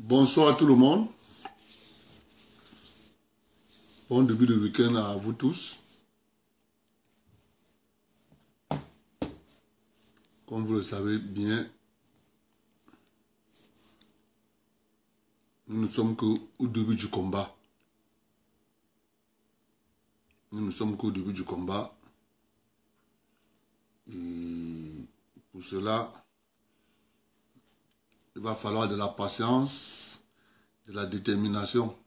Bonsoir à tout le monde. Bon début de week-end à vous tous. Comme vous le savez bien, nous ne sommes qu'au début du combat. Nous ne sommes qu'au début du combat. Et pour cela, il va falloir de la patience, de la détermination.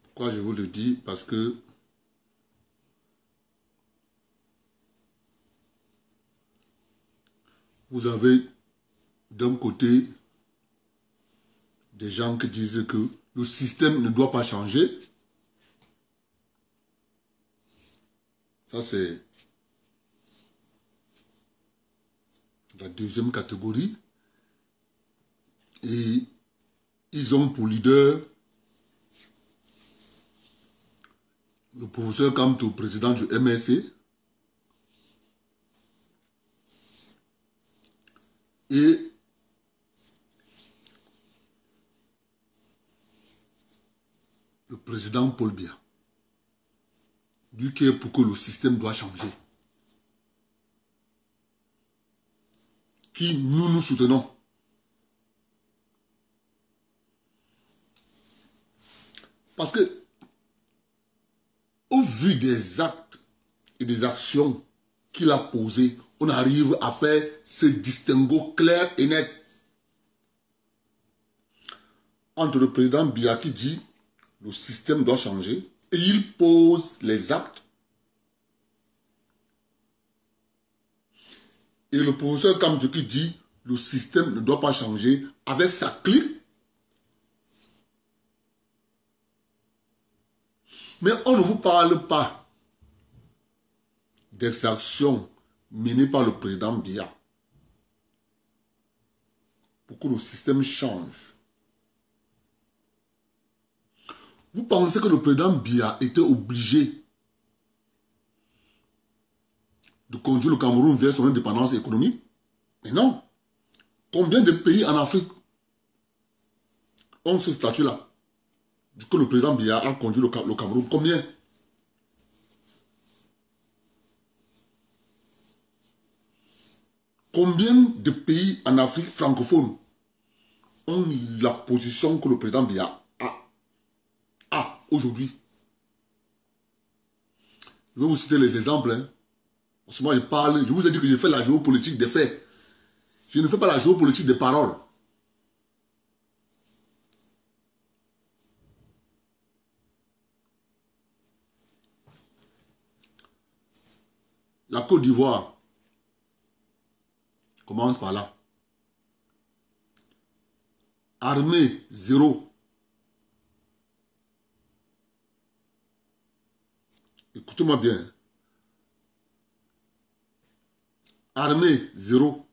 Pourquoi je vous le dis? Parce que vous avez d'un côté des gens qui disent que le système ne doit pas changer. Ça, c'est la deuxième catégorie. Et ils ont pour leader le professeur Kamto, président du MRC, et le président Paul Biya, lui qui est pour que le système doit changer, qui nous soutenons. Parce que, au vu des actes et des actions qu'il a posées, on arrive à faire ce distinguo clair et net entre le président Biya qui dit le système doit changer et il pose les actes, et le professeur Kamto qui dit le système ne doit pas changer avec sa clique. Mais on ne vous parle pas des actions menées par le président Biya pour que le système change. Vous pensez que le président Biya était obligé de conduire le Cameroun vers son indépendance économique? Mais non. Combien de pays en Afrique ont ce statut-là? Que le président Biya a conduit le Cameroun? Combien? Combien de pays en Afrique francophone ont la position que le président Biya a aujourd'hui? Je vais vous citer les exemples. Parce que moi, je vous ai dit que je fais la géopolitique des faits. Je ne fais pas la géopolitique des paroles. La Côte d'Ivoire commence par là. Armée zéro. Écoutez-moi bien. Armée zéro.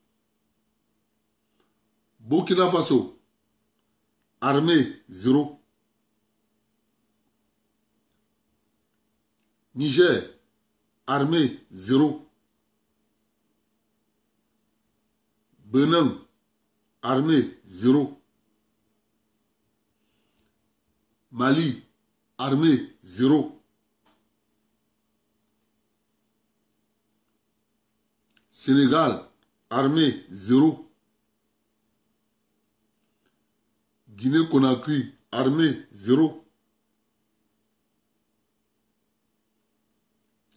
Burkina Faso. Armée zéro. Niger. Armée zéro. Benin. Armée zéro. Mali. Armée zéro. Sénégal, armée zéro. Guinée-Conakry, armée, 0.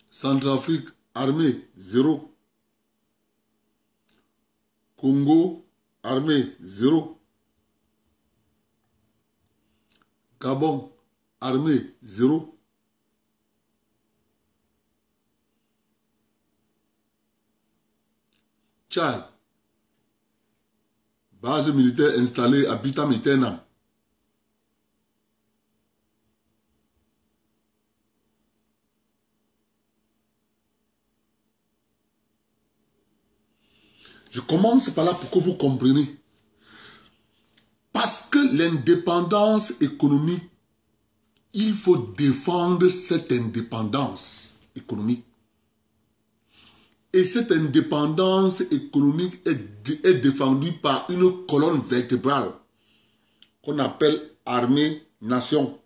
Centrafrique, armée, 0. Congo, armée, 0. Gabon, armée, 0. Tchad, base militaire installée à Bitam et Ternam. Je commence par là pour que vous compreniez. Parce que l'indépendance économique, il faut défendre cette indépendance économique. Et cette indépendance économique est défendue par une colonne vertébrale qu'on appelle armée-nation,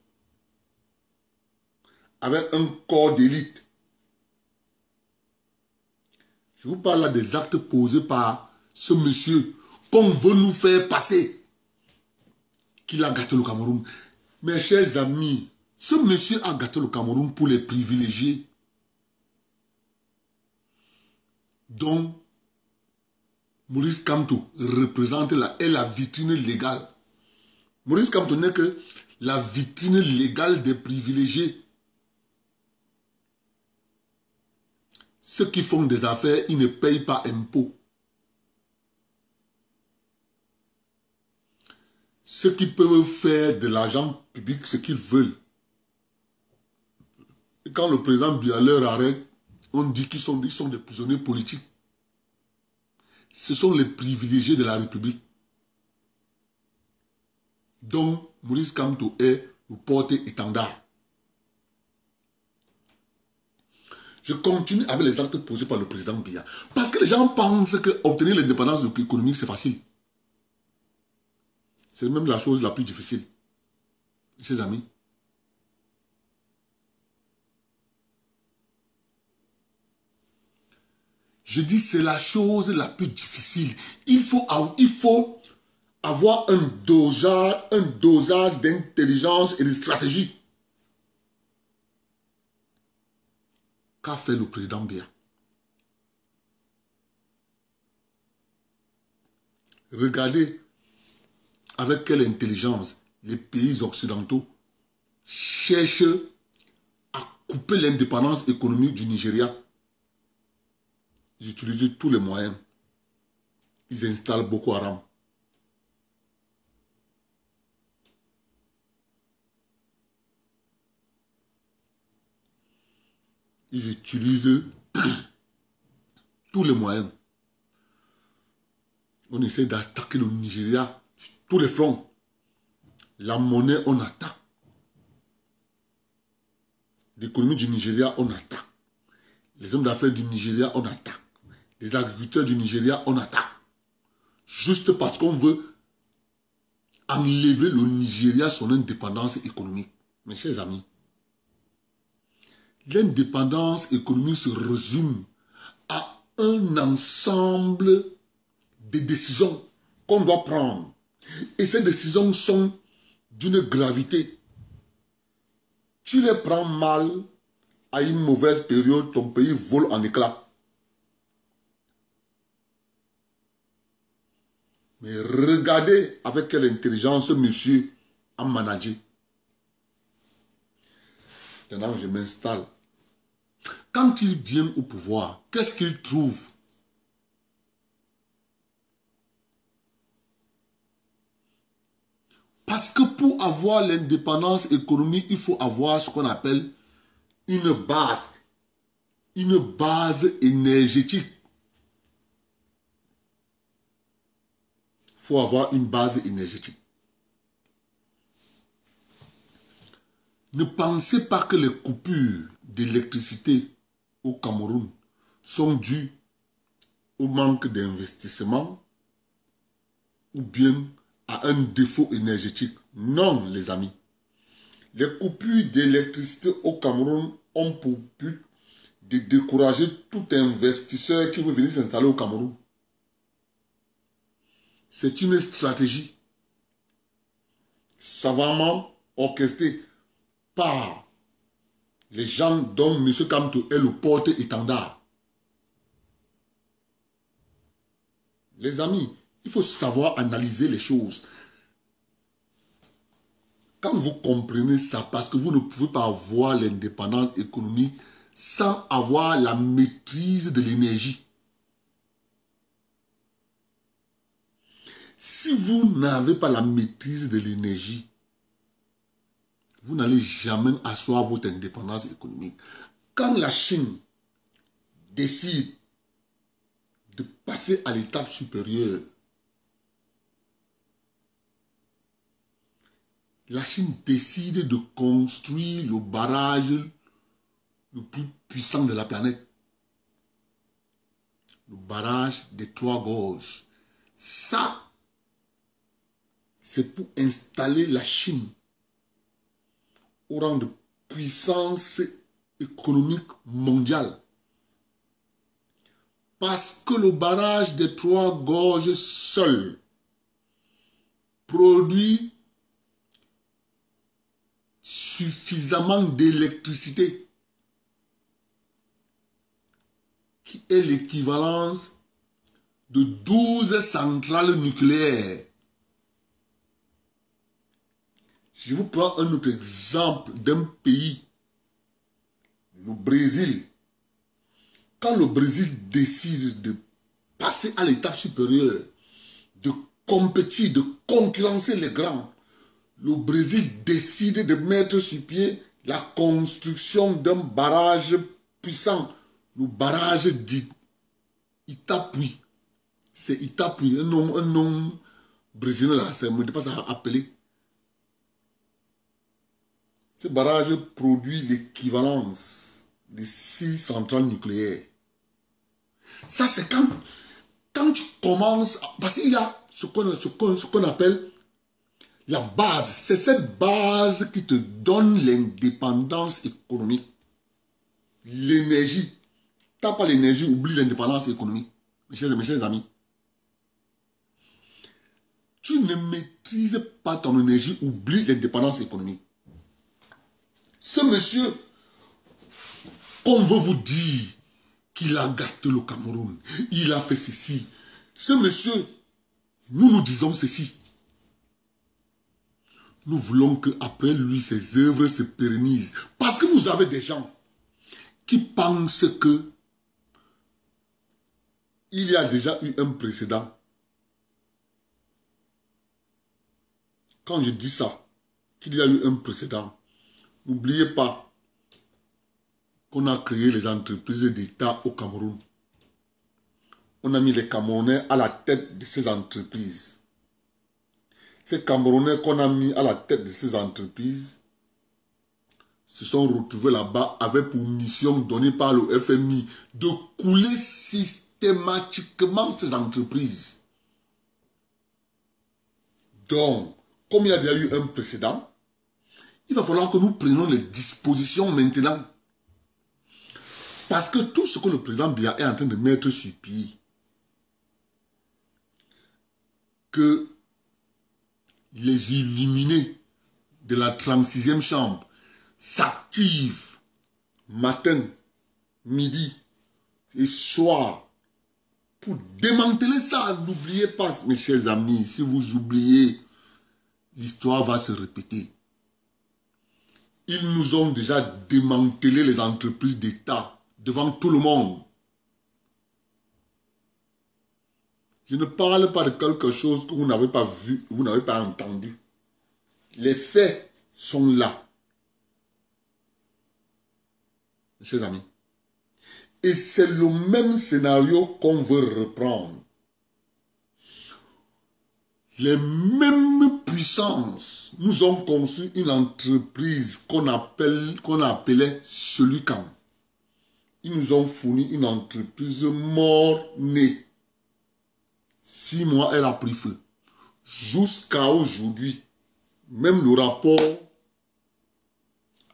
avec un corps d'élite. Je vous parle là des actes posés par ce monsieur qu'on veut nous faire passer, qu'il a gâté le Cameroun. Mes chers amis, ce monsieur a gâté le Cameroun pour les privilégiés, dont Maurice Kamto représente la vitrine légale. Maurice Kamto n'est que la vitrine légale des privilégiés. Ceux qui font des affaires, ils ne payent pas impôt. Ceux qui peuvent faire de l'argent public ce qu'ils veulent. Et quand le président Biya leur arrête, on dit qu'ils sont des prisonniers politiques. Ce sont les privilégiés de la République, dont Maurice Kamto est le porte-étendard. Je continue avec les actes posés par le président Biya. Parce que les gens pensent qu'obtenir l'indépendance économique, c'est facile. C'est même la chose la plus difficile, chers amis. Je dis c'est la chose la plus difficile. Il faut avoir un dosage d'intelligence et de stratégie. Qu'a fait le président Biya? Regardez avec quelle intelligence les pays occidentaux cherchent à couper l'indépendance économique du Nigeria. Ils utilisent tous les moyens. Ils installent Boko Haram. Ils utilisent tous les moyens. On essaie d'attaquer le Nigeria sur tous les fronts. La monnaie, on attaque. L'économie du Nigeria, on attaque. Les hommes d'affaires du Nigeria, on attaque. Les agriculteurs du Nigeria, on attaque. Juste parce qu'on veut enlever le Nigeria son indépendance économique. Mes chers amis, l'indépendance économique se résume à un ensemble de décisions qu'on doit prendre. Et ces décisions sont d'une gravité. Tu les prends mal à une mauvaise période, ton pays vole en éclats. Mais regardez avec quelle intelligence ce monsieur a managé. Maintenant, je m'installe. Quand il vient au pouvoir, qu'est-ce qu'il trouve? Parce que pour avoir l'indépendance économique, il faut avoir ce qu'on appelle une base énergétique. Il faut avoir une base énergétique. Ne pensez pas que les coupures d'électricité au Cameroun sont dues au manque d'investissement ou bien à un défaut énergétique. Non, les amis. Les coupures d'électricité au Cameroun ont pour but de décourager tout investisseur qui veut venir s'installer au Cameroun. C'est une stratégie. savamment orchestré par les gens dont M. Kamto est le porte-étendard. Les amis, il faut savoir analyser les choses. Quand vous comprenez ça, parce que vous ne pouvez pas avoir l'indépendance économique sans avoir la maîtrise de l'énergie. Si vous n'avez pas la maîtrise de l'énergie, vous n'allez jamais asseoir votre indépendance économique. Quand la Chine décide de passer à l'étape supérieure, la Chine décide de construire le barrage le plus puissant de la planète. Le barrage des Trois Gorges. Ça, c'est pour installer la Chine au rang de puissance économique mondiale. Parce que le barrage des Trois Gorges seul produit suffisamment d'électricité qui est l'équivalence de 12 centrales nucléaires. Je vous prends un autre exemple d'un pays, le Brésil. Quand le Brésil décide de passer à l'étape supérieure, de compétir, de concurrencer les grands, le Brésil décide de mettre sur pied la construction d'un barrage puissant, le barrage d'Itapuí. C'est Itapuí, un nom brésilien là, ça ne me dit pas à appeler. Ce barrage produit l'équivalence de 6 centrales nucléaires. Ça, c'est quand tu commences, parce qu'il y a ce qu'on appelle la base. C'est cette base qui te donne l'indépendance économique. L'énergie. Tu n'as pas l'énergie, oublie l'indépendance économique. Mes chers amis. Tu ne maîtrises pas ton énergie, oublie l'indépendance économique. Ce monsieur, qu'on veut vous dire qu'il a gâté le Cameroun, il a fait ceci. Ce monsieur, nous disons ceci. Nous voulons qu'après lui, ses œuvres se pérennisent. Parce que vous avez des gens qui pensent que il y a déjà eu un précédent. Quand je dis ça, qu'il y a eu un précédent, n'oubliez pas qu'on a créé les entreprises d'État au Cameroun. On a mis les Camerounais à la tête de ces entreprises. Ces Camerounais qu'on a mis à la tête de ces entreprises se sont retrouvés là-bas avec pour mission donnée par le FMI de couler systématiquement ces entreprises. Donc, comme il y a déjà eu un précédent, il va falloir que nous prenions les dispositions maintenant. Parce que tout ce que le président Biya est en train de mettre sur pied, que les illuminés de la 36e chambre s'activent matin, midi et soir pour démanteler ça. N'oubliez pas, mes chers amis, si vous oubliez, l'histoire va se répéter. Ils nous ont déjà démantelé les entreprises d'État devant tout le monde. Je ne parle pas de quelque chose que vous n'avez pas vu, vous n'avez pas entendu. Les faits sont là. Mes chers amis. Et c'est le même scénario qu'on veut reprendre. Les mêmes puissances nous ont conçu une entreprise qu'on appelait Solucam. Ils nous ont fourni une entreprise mort-née. 6 mois, elle a pris feu. Jusqu'à aujourd'hui, même le rapport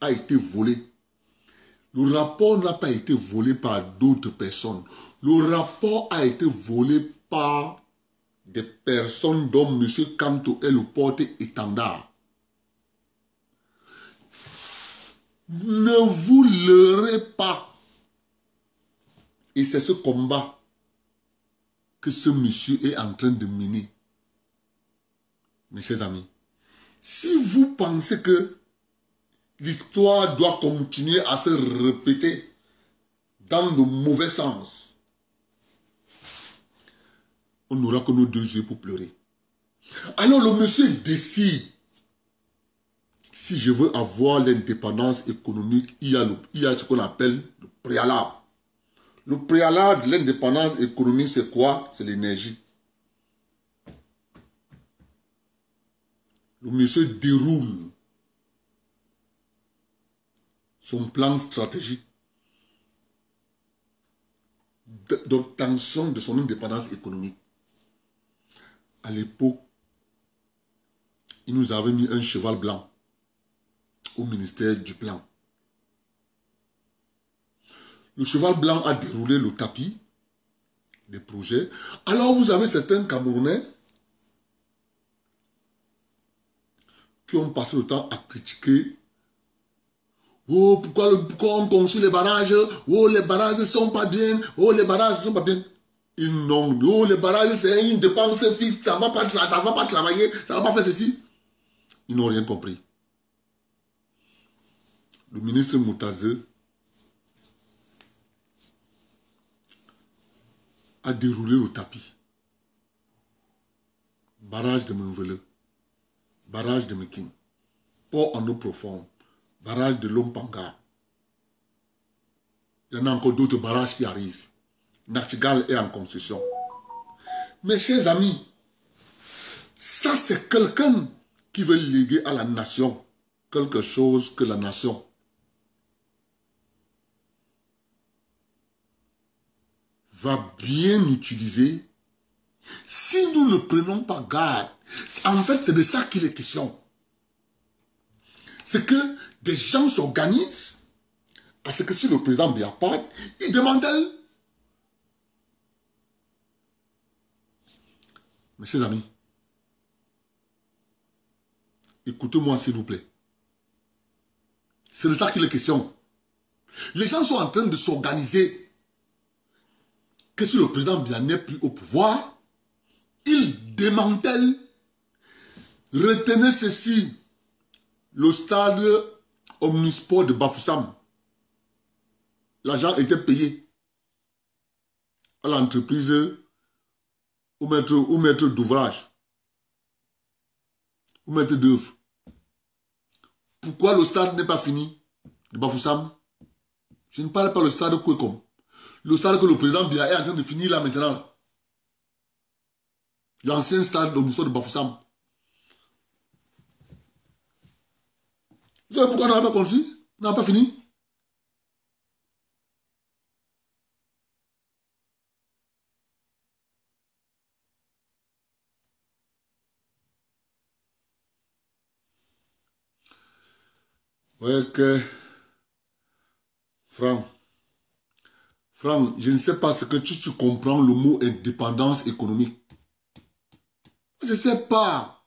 a été volé. Le rapport n'a pas été volé par d'autres personnes. Le rapport a été volé par des personnes dont M. Kamto est le porte-étendard. Ne vous leurrez pas. Et c'est ce combat que ce monsieur est en train de mener. Mes chers amis, si vous pensez que l'histoire doit continuer à se répéter dans le mauvais sens, on n'aura que nos deux yeux pour pleurer. Alors le monsieur décide, si je veux avoir l'indépendance économique, il y a ce qu'on appelle le préalable. Le préalable de l'indépendance économique, c'est quoi? C'est l'énergie. Le monsieur déroule son plan stratégique d'obtention de son indépendance économique. À l'époque, il nous avait mis un cheval blanc au ministère du Plan. Le cheval blanc a déroulé le tapis des projets. Alors vous avez certains Camerounais qui ont passé le temps à critiquer. Oh, pourquoi on construit les barrages? Oh, les barrages ne sont pas bien. Oh, les barrages ne sont pas bien. Ils n'ont. Oh, les barrages, c'est une dépense fixe. Ça ne va pas travailler. Ça ne va pas faire ceci. Ils n'ont rien compris. Le ministre Moutazeux a déroulé le tapis. Barrage de Menvele, barrage de Mekin, port en eau profonde, barrage de Lompanga. Il y en a encore d'autres barrages qui arrivent. Nachtigal est en construction. Mes chers amis, ça c'est quelqu'un qui veut léguer à la nation quelque chose que la nation va bien utiliser si nous ne prenons pas garde. En fait, c'est de ça qu'il est question. C'est que des gens s'organisent à ce que si le président Biya part, il démantèle. Mes chers amis, écoutez-moi s'il vous plaît. C'est de ça qu'il est question. Les gens sont en train de s'organiser que si le président Biya n'est plus au pouvoir, il démantèle. Retenez ceci, le stade Omnisport de Bafoussam. L'argent était payé à l'entreprise ou maître d'ouvrage, ou maître d'œuvre. Pourquoi le stade n'est pas fini de Bafoussam? Je ne parle pas du stade Kwekom. Le stade que le président Biya est en train de finir là maintenant. L'ancien stade Omnisport de Bafoussam. Vous savez pourquoi on n'a pas construit? On n'a pas fini? Ouais, que... Franck, je ne sais pas ce que tu comprends le mot indépendance économique. Je ne sais pas.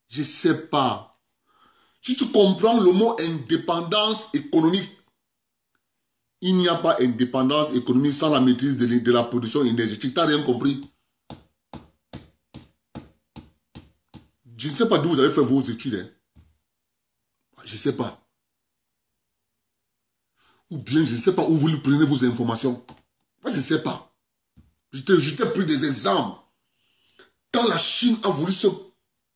Je ne sais pas. Si tu comprends le mot indépendance économique, il n'y a pas indépendance économique sans la maîtrise de la production énergétique. Tu n'as rien compris. Je ne sais pas d'où vous avez fait vos études. Hein. Je ne sais pas. Ou bien je ne sais pas où vous prenez vos informations. Moi, je ne sais pas. Je t'ai pris des exemples. Quand la Chine a voulu se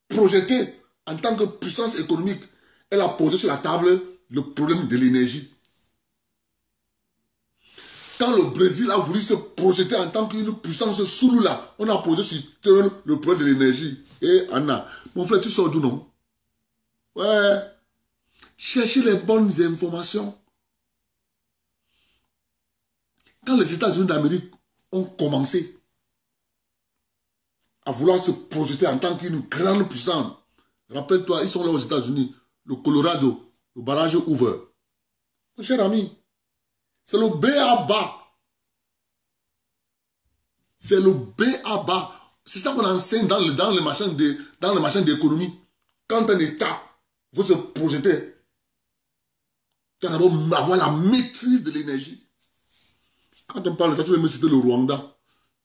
projeter en tant que puissance économique, elle a posé sur la table le problème de l'énergie. Quand le Brésil a voulu se projeter en tant qu'une puissance Souloula, on a posé sur le problème de l'énergie. Et Anna, mon frère, tu sors d'où, non? Ouais. Cherchez les bonnes informations. Quand les États-Unis d'Amérique ont commencé à vouloir se projeter en tant qu'une grande puissance, rappelle-toi, ils sont là aux États-Unis, le Colorado, le barrage Hoover. Mon cher ami, c'est le B.A.B.A. C'est le B.A.B.A. C'est ça qu'on enseigne dans le machin d'économie. Quand un État veut se projeter Tu dois d'abord avoir la maîtrise de l'énergie. Quand on parle de ça, tu veux me citer le Rwanda,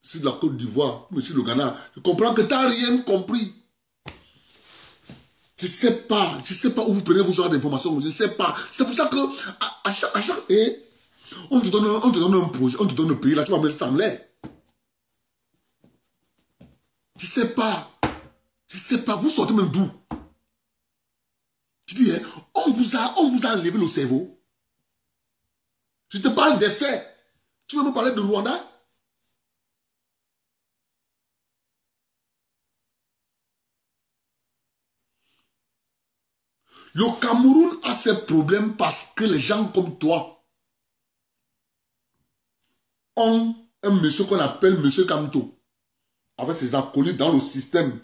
ici de la Côte d'Ivoire, ici le Ghana. Je comprends que tu n'as rien compris. Je ne sais pas où vous prenez vos genres d'informations. Je ne sais pas. C'est pour ça que à chaque on te donne un projet, on te donne un pays, là tu vas mettre ça en l'air. Je ne sais pas. Je ne sais pas. Vous sortez même d'où? Tu dis, hein, on vous a enlevé le cerveau. Je te parle des faits. Tu veux me parler de Rwanda? Le Cameroun a ses problèmes parce que les gens comme toi ont un monsieur qu'on appelle monsieur Kamto, avec ses acolytes dans le système,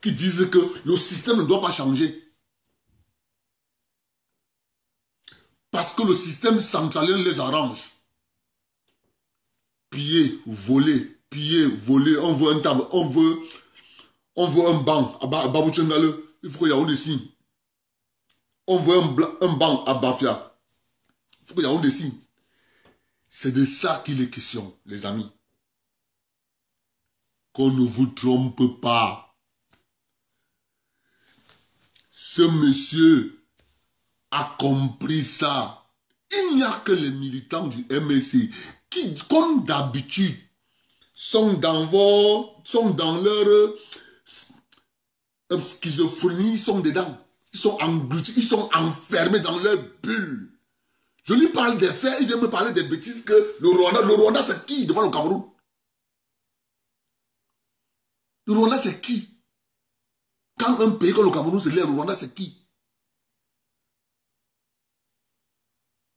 qui disent que le système ne doit pas changer. Parce que le système centralien les arrange. Piller, voler, on veut un table, on veut un banc à Babouchengale, il faut qu'il y ait des signes. On veut un banc à Bafia, il faut qu'il y ait des signes. C'est de ça qu'il est question, les amis. Qu'on ne vous trompe pas. Ce monsieur a compris ça. Il n'y a que les militants du MSC qui, comme d'habitude, sont dans leur schizophrénie, ils sont dedans. Ils sont engloutis, ils sont enfermés dans leur bulle. Je lui parle des faits, il vient me parler des bêtises que le Rwanda c'est qui devant le Cameroun? Le Rwanda c'est qui? Quand un pays comme le Cameroun se lève, le Rwanda c'est qui?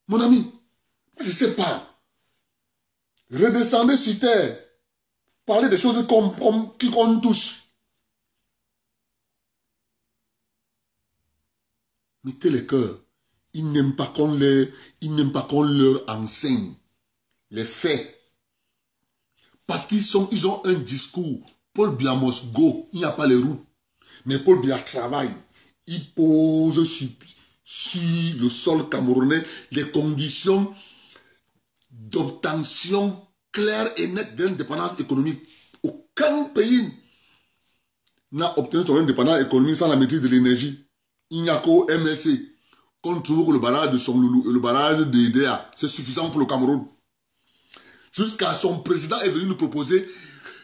Mon ami, je ne sais pas. Redescendez sur terre. Parlez des choses qu'on touche. Mettez les cœurs. Ils n'aiment pas qu'on leur enseigne les faits. Parce qu'ils ont un discours. Paul Biya must go. Il n'y a pas les routes. Mais Paul Biya travaille. Il pose sur le sol camerounais les conditions d'obtention claire et nette d'indépendance économique. Aucun pays n'a obtenu son indépendance économique sans la maîtrise de l'énergie. Il n'y a qu'au MSC qu'on trouve que le barrage de Sonloulou et le barrage de Idéa, c'est suffisant pour le Cameroun. Jusqu'à son président est venu nous proposer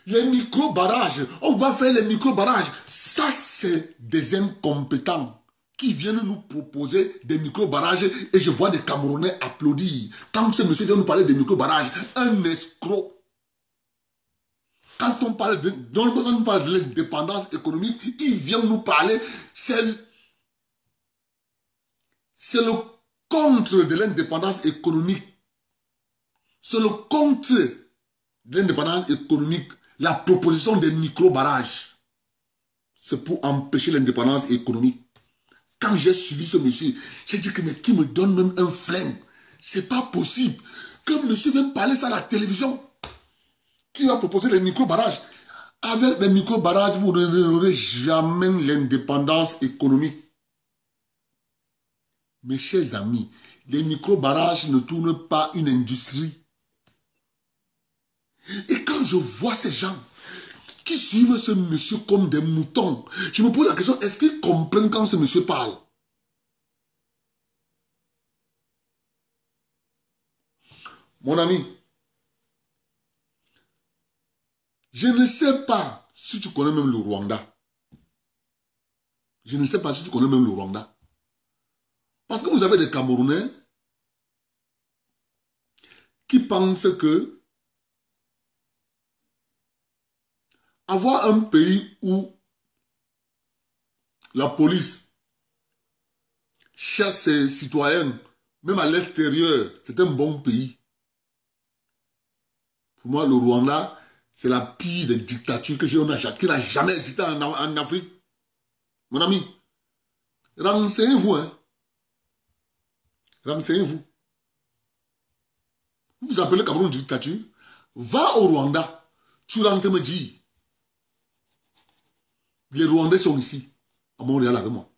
les micro-barrages. On va faire les micro-barrages. Ça, c'est des incompétents qui viennent nous proposer des micro-barrages et je vois des Camerounais applaudir. Quand ce monsieur vient nous parler des micro-barrages, un escroc. Quand on parle de l'indépendance économique, il vient nous parler, c'est le contre de l'indépendance économique. C'est le contre de l'indépendance économique, la proposition des micro-barrages. C'est pour empêcher l'indépendance économique. Quand j'ai suivi ce monsieur, j'ai dit que mais qui me donne même un flingue? C'est pas possible que monsieur vienne parler ça à la télévision. Qui va proposer les micro-barrages? Avec les micro-barrages, vous n'aurez jamais l'indépendance économique. Mes chers amis, les micro-barrages ne tournent pas une industrie. Et quand je vois ces gens qui suivent ce monsieur comme des moutons, je me pose la question, est-ce qu'ils comprennent quand ce monsieur parle? Mon ami, je ne sais pas si tu connais même le Rwanda. Je ne sais pas si tu connais même le Rwanda. Parce que vous avez des Camerounais qui pensent que avoir un pays où la police chasse ses citoyens, même à l'extérieur, c'est un bon pays. Pour moi, le Rwanda, c'est la pire des dictatures qui n'a jamais existé en Afrique. Mon ami, renseignez-vous, hein. Renseignez-vous. Vous vous appelez Cameroun dictature? Va au Rwanda. Tu rentres me dire. Les Rwandais sont ici, à Montréal avec moi.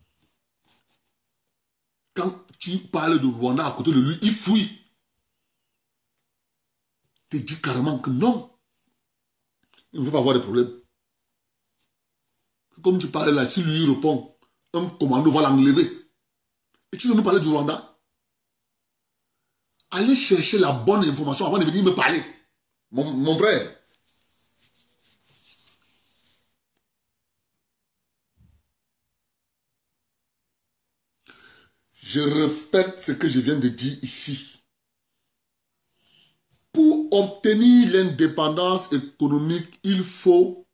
Quand Tu parles de Rwanda à côté de lui, il fuit. Tu dis carrément que non. Il ne veut pas avoir de problème. Comme tu parles là, si lui répond, un commando va l'enlever. Et tu veux me parler du Rwanda? Allez chercher la bonne information avant de venir me parler. Mon frère. Je répète ce que je viens de dire ici. Pour obtenir l'indépendance économique, il faut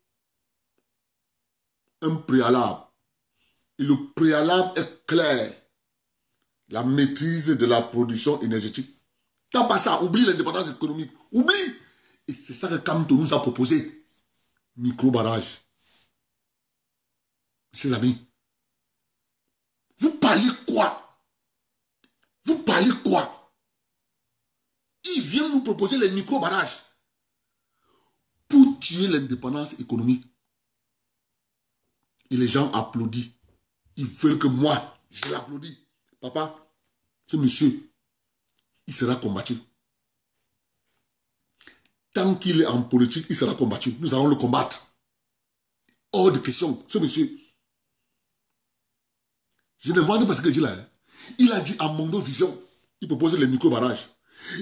un préalable. Et le préalable est clair. La maîtrise de la production énergétique. T'as pas ça, oublie l'indépendance économique. Oublie. Et c'est ça que Kamto nous a proposé. Micro-barrage. Mes amis, vous parlez quoi? Vous parlez quoi? Il vient nous proposer les micro-barrages pour tuer l'indépendance économique. Et les gens applaudissent. Ils veulent que moi, je l'applaudis. Papa, ce monsieur, il sera combattu. Tant qu'il est en politique, il sera combattu. Nous allons le combattre. Hors de question, ce monsieur. Je ne vois pas ce qu'il dit là. Hein. Il a dit à Mondo Vision, il propose les micro-barrages.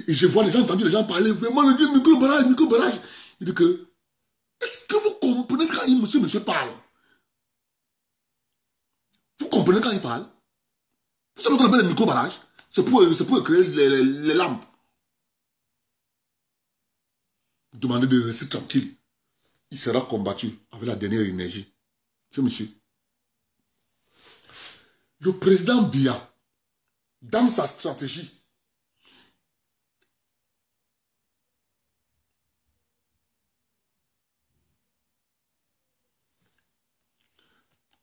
Et je vois les gens, entendu les gens parler, vraiment, le dire micro-barrage, micro-barrage. Il dit que, est-ce que vous comprenez quand monsieur parle? Vous comprenez quand il parle? Vous savez qu'on appelle les micro-barrages? C'est pour créer les lampes. Vous demandez de rester tranquille. Il sera combattu avec la dernière énergie. Ce monsieur. Le président Biya, dans sa stratégie,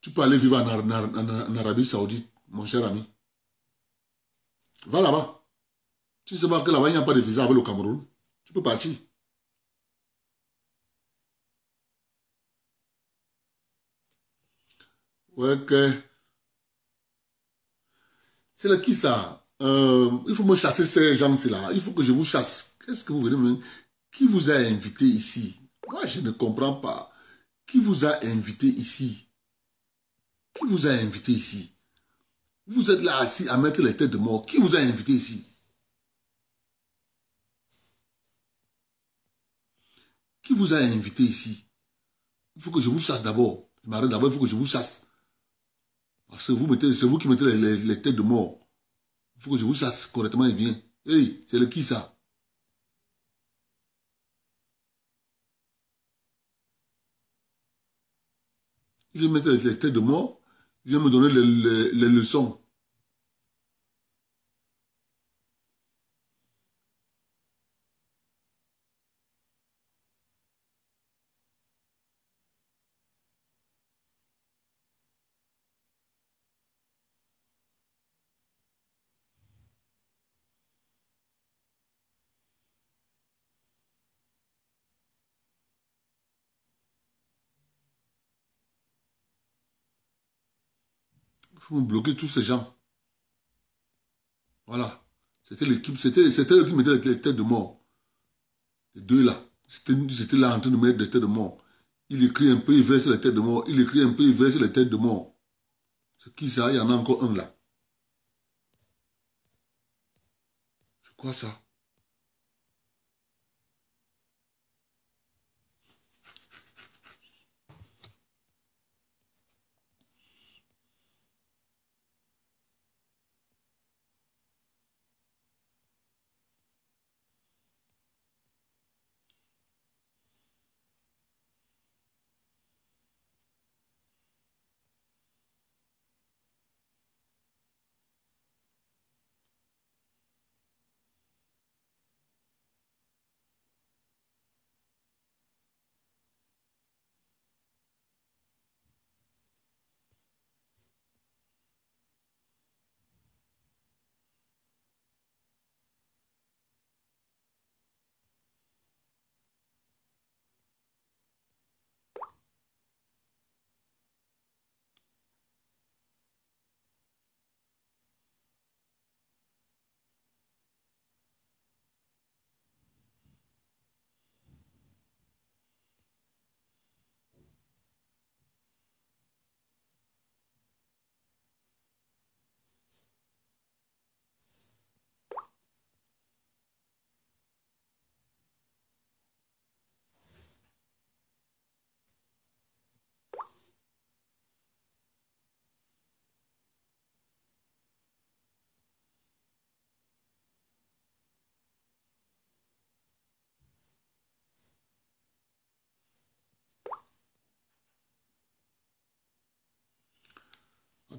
tu peux aller vivre en Arabie Saoudite, mon cher ami. Va là-bas. Tu ne sais pas que là-bas, il n'y a pas de visa avec le Cameroun. Tu peux partir. Ouais, que... C'est là qui ça? Il faut me chasser ces gens-là. Il faut que je vous chasse. Qu'est-ce que vous venez me dire? Qui vous a invité ici? Moi, je ne comprends pas. Qui vous a invité ici? Qui vous a invité ici? Vous êtes là assis à mettre les têtes de mort. Qui vous a invité ici? Qui vous a invité ici? Il faut que je vous chasse d'abord. Je m'arrête d'abord, il faut que je vous chasse. Parce que c'est vous qui mettez les têtes de mort. Il faut que je vous chasse correctement et bien. Hey, c'est le qui ça? Il vient mettre les têtes de mort. Il vient me donner les leçons. Il faut me bloquer tous ces gens. Voilà. C'était l'équipe, c'était eux qui mettaient les têtes de mort. Les deux là. C'était là en train de mettre des têtes de mort. Il écrit un peu, il verse les têtes de mort. Il écrit un peu, il verse les têtes de mort. C'est qui ça? Il y en a encore un là. C'est quoi ça?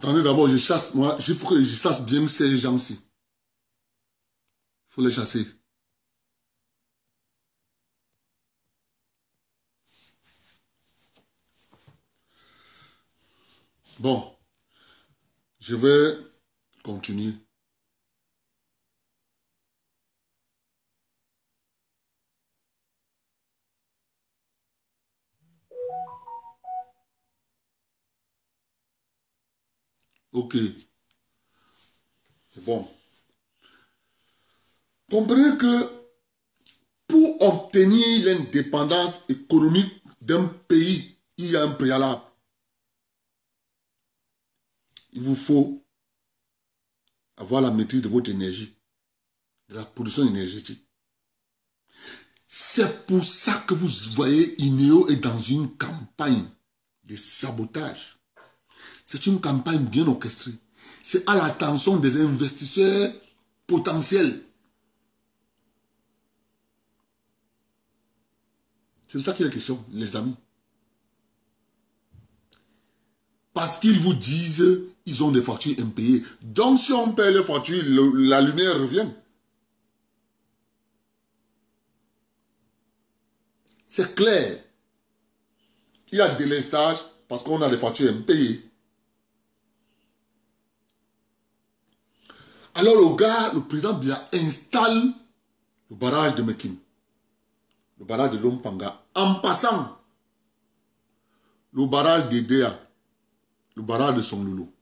Attendez d'abord, je chasse, moi, il faut que je chasse bien ces gens-ci. Il faut les chasser. Bon, je vais continuer. Ok, c'est bon. Comprenez que pour obtenir l'indépendance économique d'un pays, il y a un préalable. Il vous faut avoir la maîtrise de votre énergie, de la production énergétique. C'est pour ça que vous voyez INEO est dans une campagne de sabotage. C'est une campagne bien orchestrée. C'est à l'attention des investisseurs potentiels. C'est de ça qu'il est question, les amis. Parce qu'ils vous disent, ils ont des factures impayées. Donc si on paye les factures, la lumière revient. C'est clair. Il y a délestage parce qu'on a des factures impayées. Alors le président Biya installe le barrage de Mekim, le barrage de Lompanga, en passant le barrage d'Edea, le barrage de Songlolo.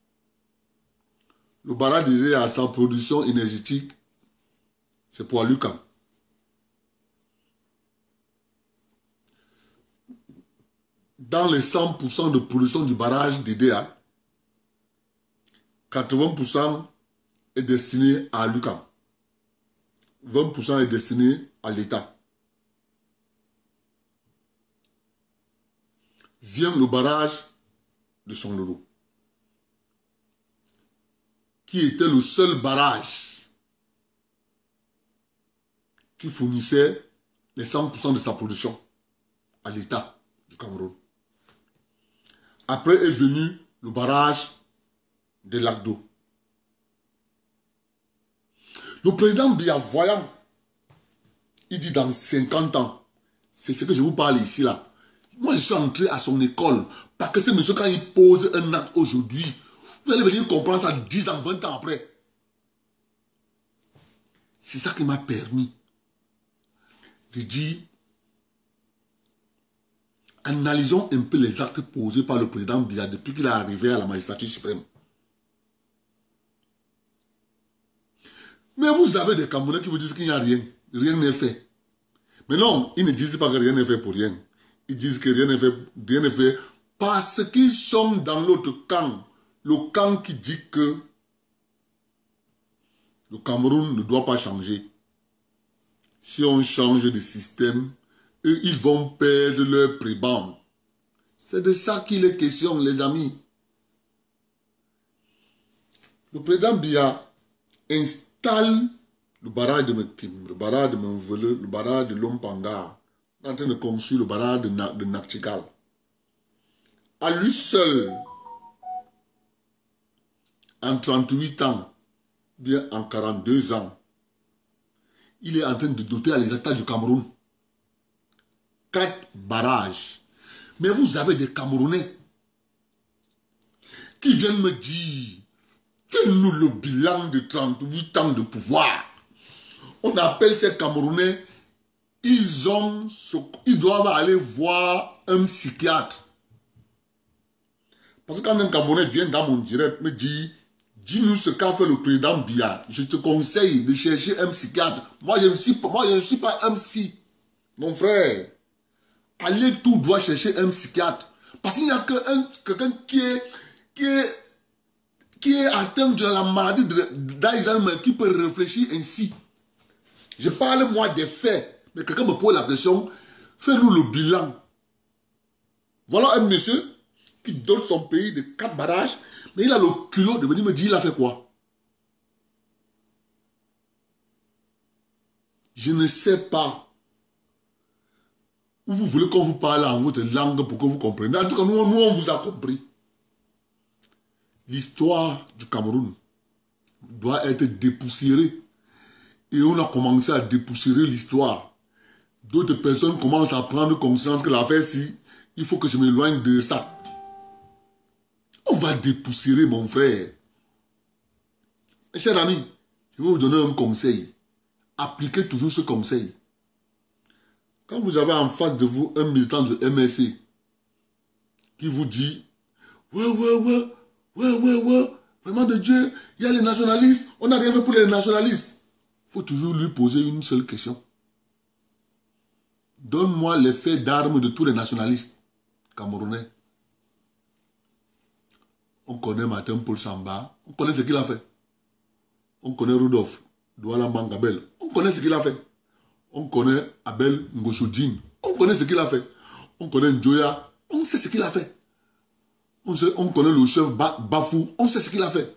Le barrage d'Edea, sa production énergétique, c'est pour Aluka. Dans les 100% de production du barrage d'Edea, 80% est destiné à Aluka. 20% est destiné à l'État. Vient le barrage de Songlolo, qui était le seul barrage qui fournissait les 100% de sa production à l'État du Cameroun. Après est venu le barrage de Lagdo. Le président Biya, voyant, il dit dans 50 ans, c'est ce que je vous parle ici là. Moi je suis entré à son école, parce que ce monsieur quand il pose un acte aujourd'hui, vous allez venir comprendre ça 10 ans, 20 ans après. C'est ça qui m'a permis de dire, analysons un peu les actes posés par le président Biya depuis qu'il est arrivé à la magistrature suprême. Mais vous avez des Camerounais qui vous disent qu'il n'y a rien. Rien n'est fait. Mais non, ils ne disent pas que rien n'est fait pour rien. Ils disent que rien n'est fait parce qu'ils sont dans l'autre camp. Le camp qui dit que le Cameroun ne doit pas changer. Si on change de système, eux, ils vont perdre leur prébande. C'est de ça qu'il est question, les amis. Le président Biya installe le barrage de Mekim, le barrage de Menvele, le barrage de Lompanga. On est en train de construire le barrage de Nakchigal. À lui seul, en 38 ans, bien en 42 ans, il est en train de doter à les États du Cameroun 4 barrages. Mais vous avez des Camerounais qui viennent me dire, fais-nous le bilan de 38 ans de pouvoir. On appelle ces Camerounais, ils doivent aller voir un psychiatre. Parce que quand un Camerounais vient dans mon direct me dit, dis-nous ce qu'a fait le président Biya, je te conseille de chercher un psychiatre. Moi, je ne suis pas un psy. Mon frère, allez tout droit chercher un psychiatre. Parce qu'il n'y a quelqu'un qui est atteint de la maladie d'Alzheimer qui peut réfléchir ainsi. Je parle moi des faits, mais quelqu'un me pose la question, fais-nous le bilan. Voilà un monsieur qui donne son pays de 4 barrages, mais il a le culot de venir me dire il a fait quoi. Je ne sais pas où vous voulez qu'on vous parle en votre langue pour que vous compreniez. En tout cas, nous on vous a compris. l'histoire du Cameroun doit être dépoussiérée. Et on a commencé à dépoussiérer l'histoire. D'autres personnes commencent à prendre conscience que l'affaire-ci, il faut que je m'éloigne de ça. On va dépoussiérer, mon frère. Mes chers amis, je vais vous donner un conseil. Appliquez toujours ce conseil. Quand vous avez en face de vous un militant de MSC qui vous dit « Ouais, vraiment de Dieu, il y a les nationalistes, on n'a rien fait pour les nationalistes. » Il faut toujours lui poser une seule question. Donne-moi les faits d'armes de tous les nationalistes camerounais. On connaît Martin Paul Samba, on connaît ce qu'il a fait. On connaît Rudolf Douala Mangabel, on connaît ce qu'il a fait. On connaît Abel Ngoshodjin, on connaît ce qu'il a fait. On connaît Njoya, on sait ce qu'il a fait. On connaît le chef Bafou, on sait ce qu'il a fait.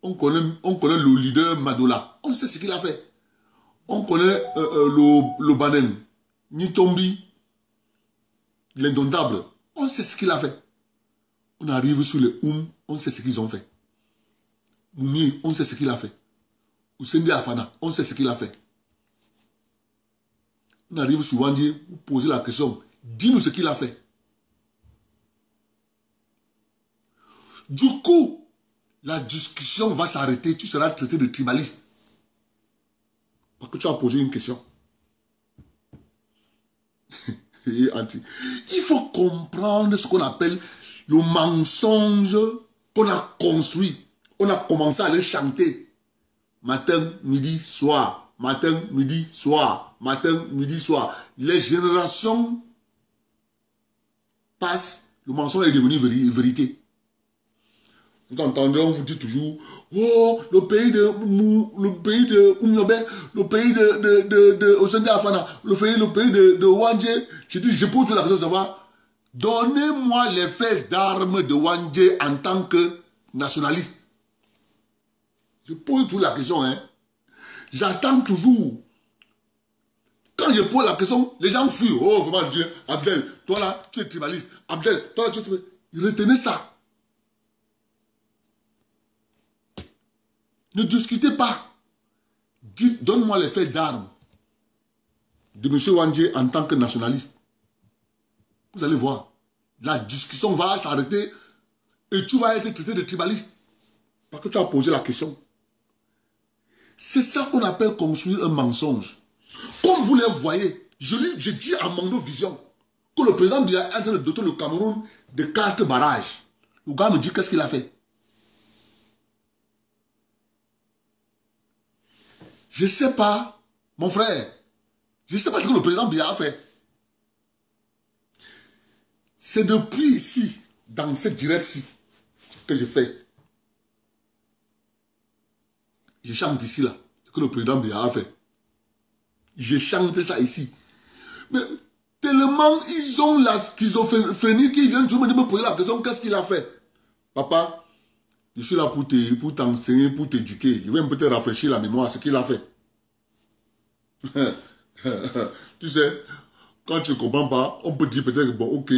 On connaît le leader Madola, on sait ce qu'il a fait. On connaît le Banen, Nitombi, l'indomptable, on sait ce qu'il a fait. On arrive sur les on sait ce qu'ils ont fait. Moumi, on sait ce qu'il a fait. Oussende Afana, on sait ce qu'il a fait. On arrive sur Wandje, vous posez la question, dis-nous ce qu'il a fait. Du coup, la discussion va s'arrêter, tu seras traité de tribaliste. Parce que tu as posé une question. Il faut comprendre ce qu'on appelle le mensonge qu'on a construit. On a commencé à le chanter. Matin, midi, soir. Matin, midi, soir. Matin, midi, soir. Les générations passent. Le mensonge est devenu vérité. Vous entendez, on vous dit toujours, oh, le pays de Oumyobé, le pays de Osende Afana, le pays de Wandje. Je dis, je pose la question de savoir, donnez-moi les faits d'armes de Wandje en tant que nationaliste. Je pose toujours la question, hein. J'attends toujours. Quand je pose la question, les gens fuient. Oh, vraiment Dieu, Abdel, toi là, tu es tribaliste. Abdel, toi là, tu es tribaliste. Retenez ça. Ne discutez pas. Dites, donne-moi les faits d'armes de M. Wandje en tant que nationaliste. Vous allez voir. La discussion va s'arrêter et tu vas être traité de tribaliste. Parce que tu as posé la question. C'est ça qu'on appelle construire un mensonge. Comme vous les voyez, je dis à Mando Vision que le président Biya est en train de doter le Cameroun de 4 barrages. Le gars me dit qu'est-ce qu'il a fait. Je ne sais pas, mon frère, je ne sais pas ce que le président Biya a fait. C'est depuis ici, dans cette direction que je fais. Je chante ici, là, ce que le président Biya a fait. Je chante ça ici. Mais tellement ils ont la schizophrénie qu'ils viennent toujours me poser la question, qu'est-ce qu'il a fait? Papa, je suis là pour t'enseigner, pour t'éduquer. Je vais un peu te rafraîchir la mémoire, ce qu'il a fait. Tu sais, quand tu ne comprends pas, on peut dire peut-être, bon, ok,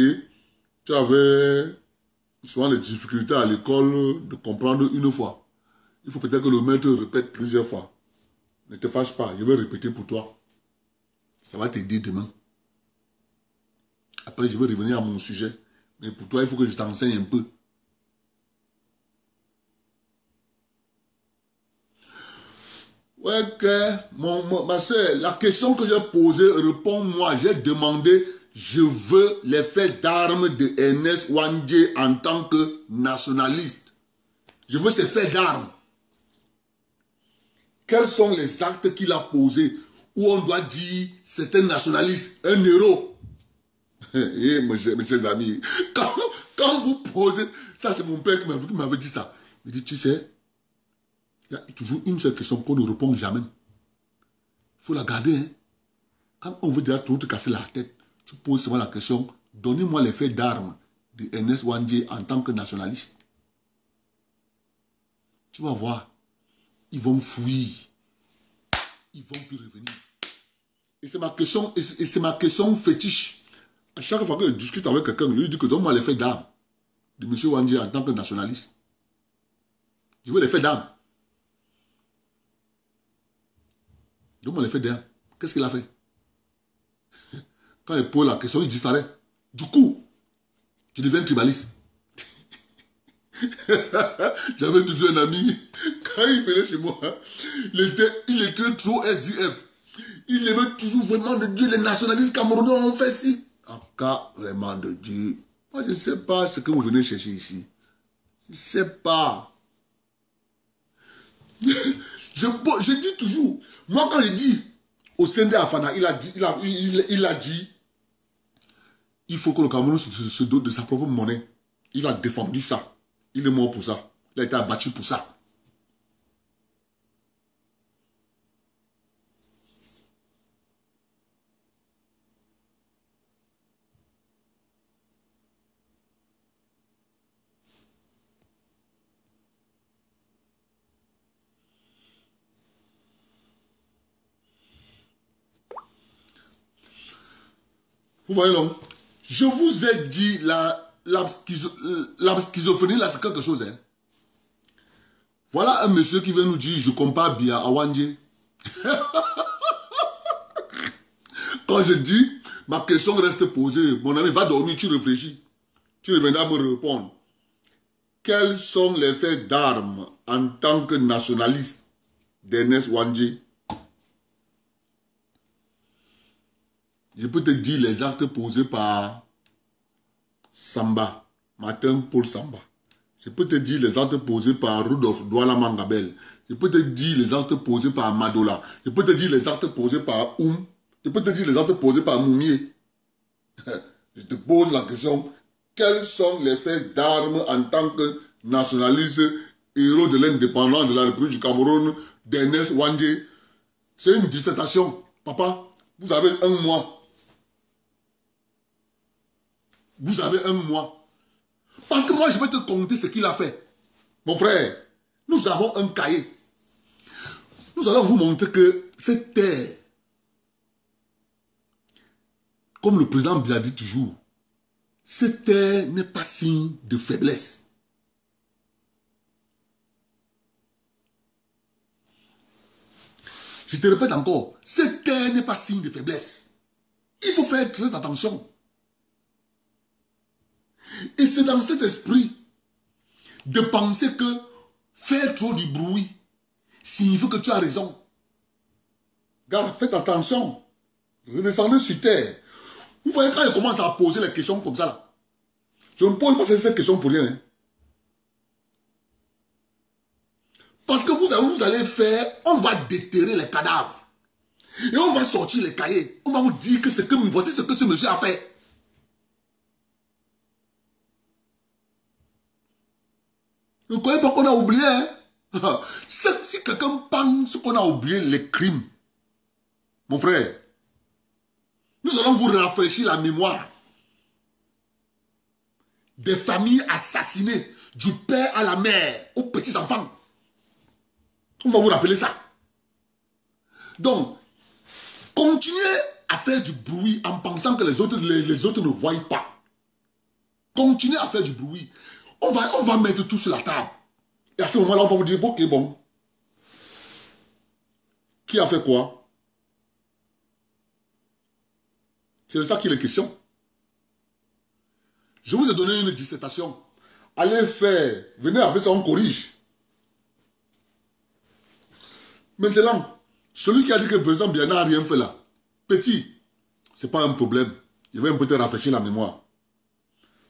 tu avais souvent les difficultés à l'école de comprendre une fois. Il faut peut-être que le maître répète plusieurs fois. Ne te fâche pas, je vais répéter pour toi. Ça va t'aider demain. Après, je vais revenir à mon sujet. Mais pour toi, il faut que je t'enseigne un peu. Ouais, ma soeur, la question que j'ai posée, réponds-moi. J'ai demandé, je veux les faits d'armes de Ernest Wandje en tant que nationaliste. Je veux ces faits d'armes. Quels sont les actes qu'il a posés où on doit dire c'est un nationaliste, un héros? Eh, mes chers amis, quand vous posez, ça c'est mon père qui m'avait dit ça. Il dit, tu sais, il y a toujours une seule question qu'on ne répond jamais. Il faut la garder. Hein. Quand on veut déjà tout te casser la tête, tu poses seulement la question, donnez-moi les faits d'armes de Ernest Wandje en tant que nationaliste. Tu vas voir, ils vont fuir. Ils vont plus revenir. Et c'est ma question fétiche. À chaque fois que je discute avec quelqu'un, je lui dis que donne-moi les faits d'armes de M. Wandje en tant que nationaliste. Je veux les faits d'armes. Donne-moi les faits d'armes. Qu'est-ce qu'il a fait? Quand il pose la question, il disparaît. Du coup, tu deviens tribaliste. J'avais toujours un ami, quand il venait chez moi, il était trop SIF. Il aimait toujours vraiment de Dieu. Les nationalistes camerounais ont fait ci. En cas vraiment de Dieu. Moi, je ne sais pas ce que vous venez chercher ici. Je ne sais pas. Je dis toujours, moi quand je dis au Sende Afana, il a dit, il faut que le Cameroun se dote de sa propre monnaie. Il a défendu ça. Il est mort pour ça. Il a été abattu pour ça. Vous voyez donc, je vous ai dit la schizophrénie là c'est quelque chose. Hein. Voilà un monsieur qui vient nous dire je compare bien à Wandje. Quand je dis ma question reste posée, mon ami va dormir, tu réfléchis. Tu reviendras me répondre. Quels sont les faits d'armes en tant que nationaliste d'Ernest Wandje? Je peux te dire les actes posés par Samba, Martin Paul Samba. Je peux te dire les actes posés par Rudolf Douala Mangabel. Je peux te dire les actes posés par Madola. Je peux te dire les actes posés par Je peux te dire les actes posés par Moumier. Je te pose la question, quels sont les faits d'armes en tant que nationaliste, héros de l'indépendance de la République du Cameroun, d'Ernest Wandje? C'est une dissertation. Papa, vous avez un mois. Vous avez un mois. Parce que moi, je vais te compter ce qu'il a fait. Mon frère, nous avons un cahier. Nous allons vous montrer que cette terre, comme le président Biya dit toujours, cette terre n'est pas signe de faiblesse. Je te répète encore, cette terre n'est pas signe de faiblesse. Il faut faire très attention. Et c'est dans cet esprit de penser que faire trop du bruit signifie que tu as raison. Gars, faites attention. Redescendez sur terre. Vous voyez quand il commence à poser les questions comme ça là. Je ne pose pas cette question pour rien. Hein. Parce que vous allez faire, on va déterrer les cadavres. Et on va sortir les cahiers. On va vous dire que voici ce que ce monsieur a fait. Vous ne croyez pas qu'on a oublié, hein? Si quelqu'un pense qu'on a oublié les crimes, mon frère, nous allons vous rafraîchir la mémoire des familles assassinées, du père à la mère, aux petits-enfants. On va vous rappeler ça. Donc, continuez à faire du bruit en pensant que les autres ne voient pas. Continuez à faire du bruit. On va mettre tout sur la table. Et à ce moment-là, on va vous dire, ok, bon. Qui a fait quoi? C'est de ça qu'il est question. Je vous ai donné une dissertation. Allez faire, venez avec ça, on corrige. Maintenant, celui qui a dit que le président Biya n'a rien fait là, petit, ce n'est pas un problème. Je vais un peu te rafraîchir la mémoire.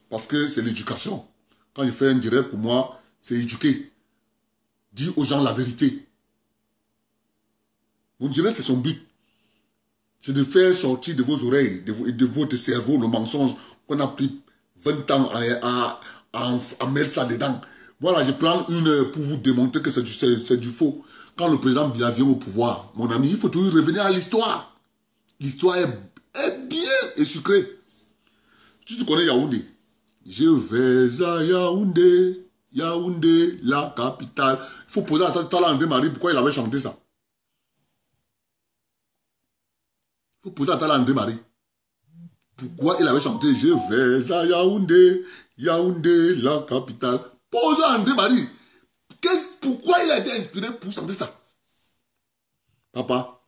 Parce que c'est l'éducation. Quand je fais un direct, pour moi, c'est éduquer. Dire aux gens la vérité. Vous me direz, c'est son but. C'est de faire sortir de vos oreilles, de votre cerveau, le mensonge qu'on a pris 20 ans à mettre ça dedans. Voilà, je prends une heure pour vous démontrer que c'est du faux. Quand le président Biya vient au pouvoir, mon ami, il faut toujours revenir à l'histoire. L'histoire est bien et sucrée. Tu connais Yaoundé? Je vais à Yaoundé, Yaoundé, la capitale. Il faut poser à Tala André Marie pourquoi il avait chanté ça. Il faut poser à Tala André Marie pourquoi il avait chanté Je vais à Yaoundé, Yaoundé, la capitale. Posez à André Marie. Pourquoi il a été inspiré pour sentir ça? Papa,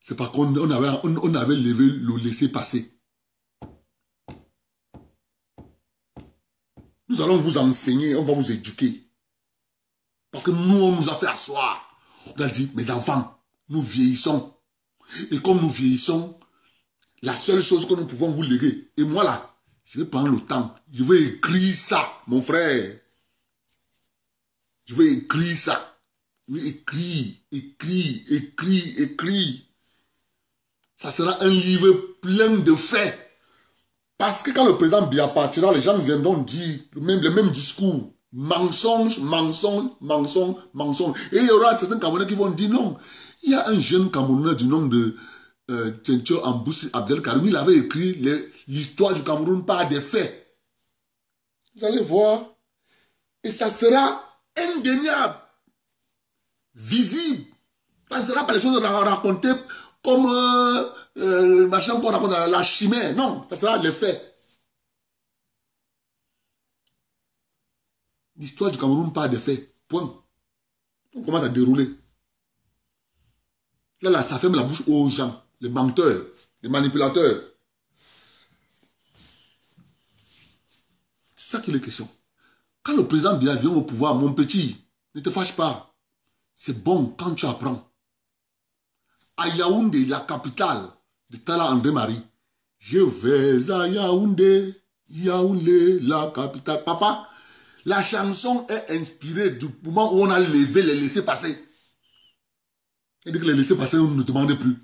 c'est parce qu'on avait levé le laisser-passer. Nous allons vous enseigner, on va vous éduquer. Parce que nous, on nous a fait asseoir. On a dit, mes enfants, nous vieillissons. Et comme nous vieillissons, la seule chose que nous pouvons vous léguer, et moi là, je vais prendre le temps, je vais écrire ça, mon frère. Je vais écrire ça. Je vais écrire. Ça sera un livre plein de faits. Parce que quand le président Biya partira, les gens viendront dire le même discours. Mensonge. Et il y aura certains Camerounais qui vont dire non. Il y a un jeune Camerounais du nom de Tchencho Amboussi Abdelkarim. Il avait écrit l'histoire du Cameroun par des faits. Vous allez voir. Et ça sera indéniable. Visible. Ça ne sera pas les choses racontées comme machin qu'on raconte dans la chimère. Non, ça sera les faits. L'histoire du Cameroun par des faits. Point. On commence à dérouler. Là, ça ferme la bouche aux gens, les menteurs, les manipulateurs. C'est ça qui est la question. Quand le président Biya vient au pouvoir, mon petit, ne te fâche pas. C'est bon quand tu apprends. À Yaoundé, la capitale de Talla André Marie. Je vais à Yaoundé, Yaoundé, la capitale. Papa, la chanson est inspirée du moment où on a levé les laissés-passer. Et dès que les laissés-passer, on ne demandait plus.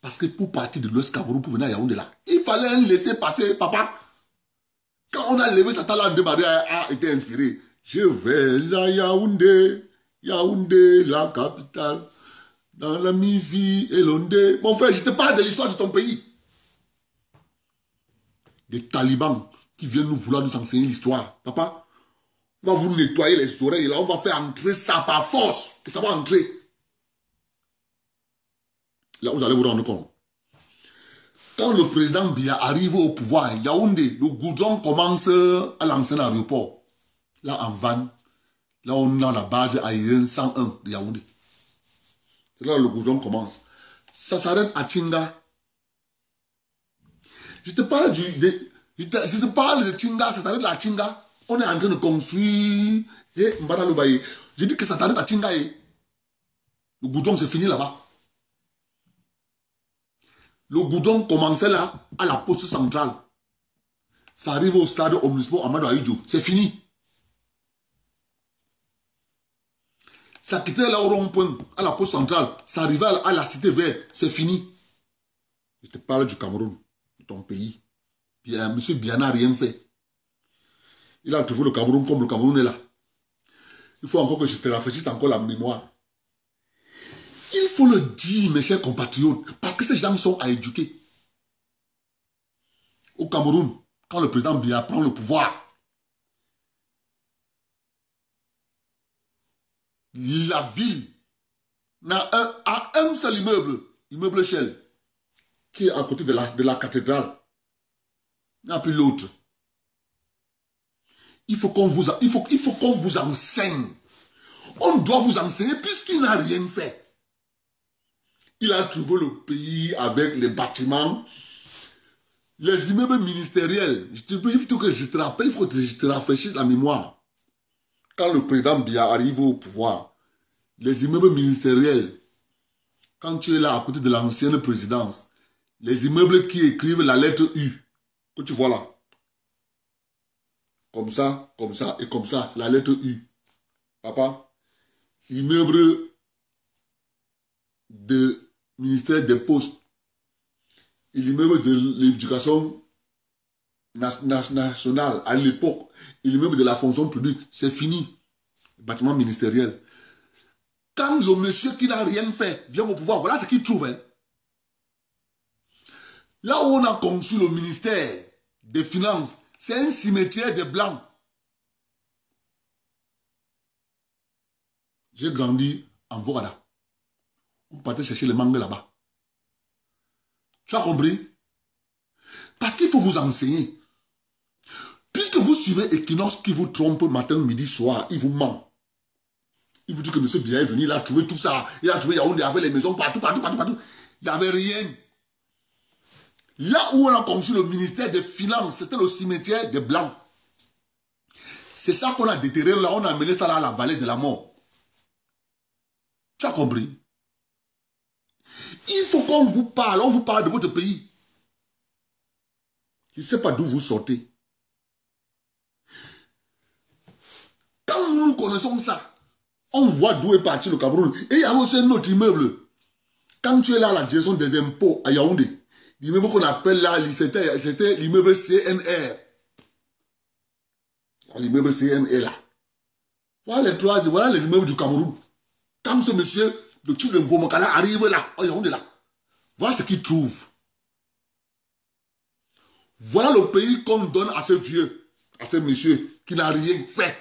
Parce que pour partir de l'Ouest Cameroun, pour venir à Yaoundé là, il fallait un laissez-passer, papa. Quand on a levé ça, Talla André Marie a été inspiré. Je vais à Yaoundé, Yaoundé, la capitale. Dans la mi-vie et l'ondé. Mon frère, je te parle de l'histoire de ton pays. Des talibans qui viennent nous vouloir nous enseigner l'histoire. Papa, on va vous nettoyer les oreilles là, on va faire entrer ça par force. Et ça va entrer. Là, vous allez vous rendre compte. Quand le président Biya arrive au pouvoir, Yaoundé, le goudron commence à lancer l'aéroport. Là, en van, là, on a la base aérienne 101 de Yaoundé. C'est là où le goudron commence. Ça s'arrête à Tinga. Je te parle de Tinga, ça s'arrête à Tinga. On est en train de construire Mbara Lobaye. Je dis que ça s'arrête à Tinga. Le goudron, c'est fini là-bas. Le goudron commençait là, à la poste centrale. Ça arrive au stade Omnisport Amadou Ahidjo. C'est fini. Ça quittait là au rond-point, à la poste centrale. Ça arrivait à la cité verte. C'est fini. Je te parle du Cameroun, de ton pays. Puis M. Biya n'a rien fait. Il a trouvé le Cameroun comme le Cameroun est là. Il faut encore que je te rafraîchisse encore la mémoire. Il faut le dire, mes chers compatriotes, parce que ces gens sont à éduquer. Au Cameroun, quand le président Biya prend le pouvoir, la ville a un seul immeuble Shell, qui est à côté de la cathédrale. Il n'y a plus l'autre. Il faut qu'on vous enseigne. On doit vous enseigner puisqu'il n'a rien fait. Il a trouvé le pays avec les bâtiments, les immeubles ministériels. Il faut que je te rappelle, il faut que je te rafraîchisse la mémoire. Quand le président Biya arrive au pouvoir, les immeubles ministériels, quand tu es là à côté de l'ancienne présidence, les immeubles qui écrivent la lettre U, que tu vois là, comme ça, et comme ça, c'est la lettre U. Papa, l'immeuble de ministère des Postes, et l'immeuble de l'éducation nationale à l'époque, et l'immeuble de la fonction publique, c'est fini. Le bâtiment ministériel. Quand le monsieur qui n'a rien fait vient au pouvoir, voilà ce qu'il trouve. Hein. Là où on a conçu le ministère des Finances, c'est un cimetière des Blancs. J'ai grandi en Vorada. On partait chercher les mangues là-bas. Tu as compris? Parce qu'il faut vous enseigner. Puisque vous suivez Equinox qui vous trompe matin, midi, soir, il vous ment. Il vous dit que M. Biya est venu, il a trouvé tout ça. Il a trouvé Yaoundé avec les maisons partout, partout, partout, partout. Il n'y avait rien. Là où on a construit le ministère des Finances, c'était le cimetière des Blancs. C'est ça qu'on a déterré là, on a amené ça là à la vallée de la mort. Tu as compris? Il faut qu'on vous parle, on vous parle de votre pays. Je ne sais pas d'où vous sortez. Quand nous connaissons ça, on voit d'où est parti le Cameroun. Et il y a aussi un autre immeuble. Quand tu es là à la direction des impôts à Yaoundé, l'immeuble qu'on appelle là, c'était l'immeuble CNR. L'immeuble CNR là. Voilà les immeubles du Cameroun. Quand ce monsieur, le type de Mvomokala arrive là, à Yaoundé là, voilà ce qu'il trouve. Voilà le pays qu'on donne à ce vieux, à ce monsieur qui n'a rien fait.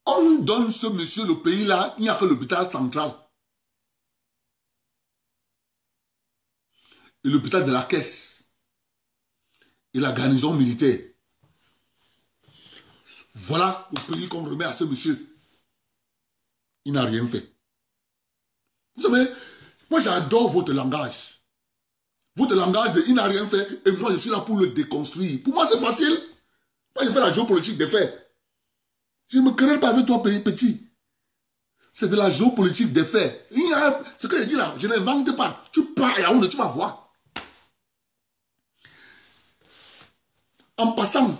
On donne ce monsieur le pays là, il n'y a que l'hôpital central. Et l'hôpital de la Caisse. Et la garnison militaire. Voilà le pays qu'on remet à ce monsieur. Il n'a rien fait. Vous savez, moi j'adore votre langage. Votre langage de il n'a rien fait et moi je suis là pour le déconstruire. Pour moi c'est facile. Moi je fais la géopolitique des faits. Je ne me querelle pas avec toi petit. C'est de la géopolitique des faits. Ce que je dis là, je n'invente pas. Tu pars à Yaoundé, tu vas voir. En passant,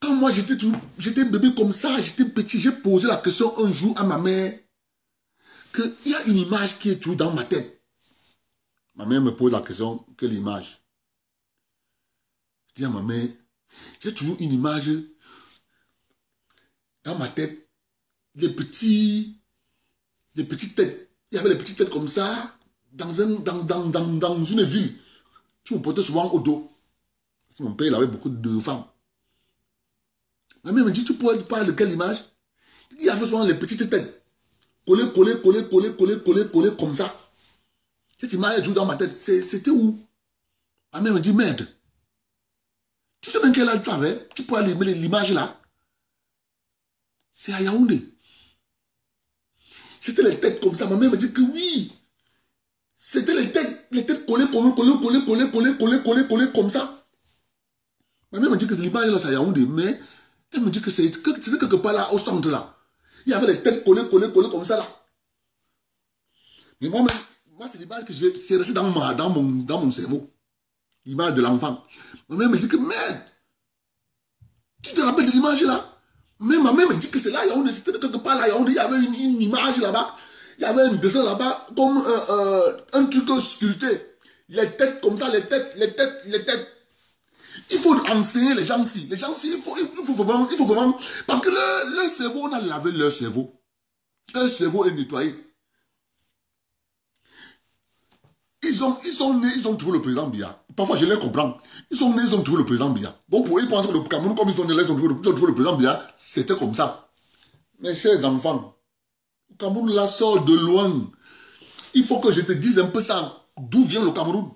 quand moi j'étais bébé comme ça, j'étais petit, j'ai posé la question un jour à ma mère qu'il y a une image qui est toujours dans ma tête. Ma mère me pose la question, quelle image? Je dis à ma mère, j'ai toujours une image dans ma tête, les petites têtes. Il y avait les petites têtes comme ça, dans une ville. Tu me portais souvent au dos. Mon père il avait beaucoup de femmes. Ma mère me dit, tu pourrais parler de quelle image? Il y avait souvent les petites têtes. Collées comme ça. Cette image est toujours dans ma tête. C'était où? Ma mère me dit, merde. Tu sais même quel âge tu avais? Tu pourrais allumer l'image là? C'est à Yaoundé. C'était les têtes comme ça. Ma mère me dit que oui. C'était les têtes collées comme ça. Ma mère me dit que l'image là, c'est à Yaoundé, mais elle me dit que c'était quelque part là, au centre là. Il y avait les têtes collées comme ça là. Mais moi, c'est l'image que c'est resté dans mon cerveau. L'image de l'enfant. Ma mère me dit que merde. Tu te rappelles de l'image là? Mais ma mère me dit que c'est là, Yaoundé, c'était quelque part là, Yaoundé, il y avait une image là-bas. Il y avait un dessin là-bas, comme un truc sculpté. Les têtes comme ça, les têtes. Il faut enseigner les gens ici. Les gens ici, il faut vraiment. Parce que leur cerveau, on a lavé leur cerveau. Leur cerveau est nettoyé. Ils sont nés, ils ont trouvé le président Biya. Parfois, je les comprends. Ils sont nés, ils ont trouvé le président Biya. Bon, pour eux, ils pensent que le Cameroun, comme ils sont nés, ils ont trouvé le président Biya. C'était comme ça. Mes chers enfants, le Cameroun la sort de loin. Il faut que je te dise un peu ça. D'où vient le Cameroun?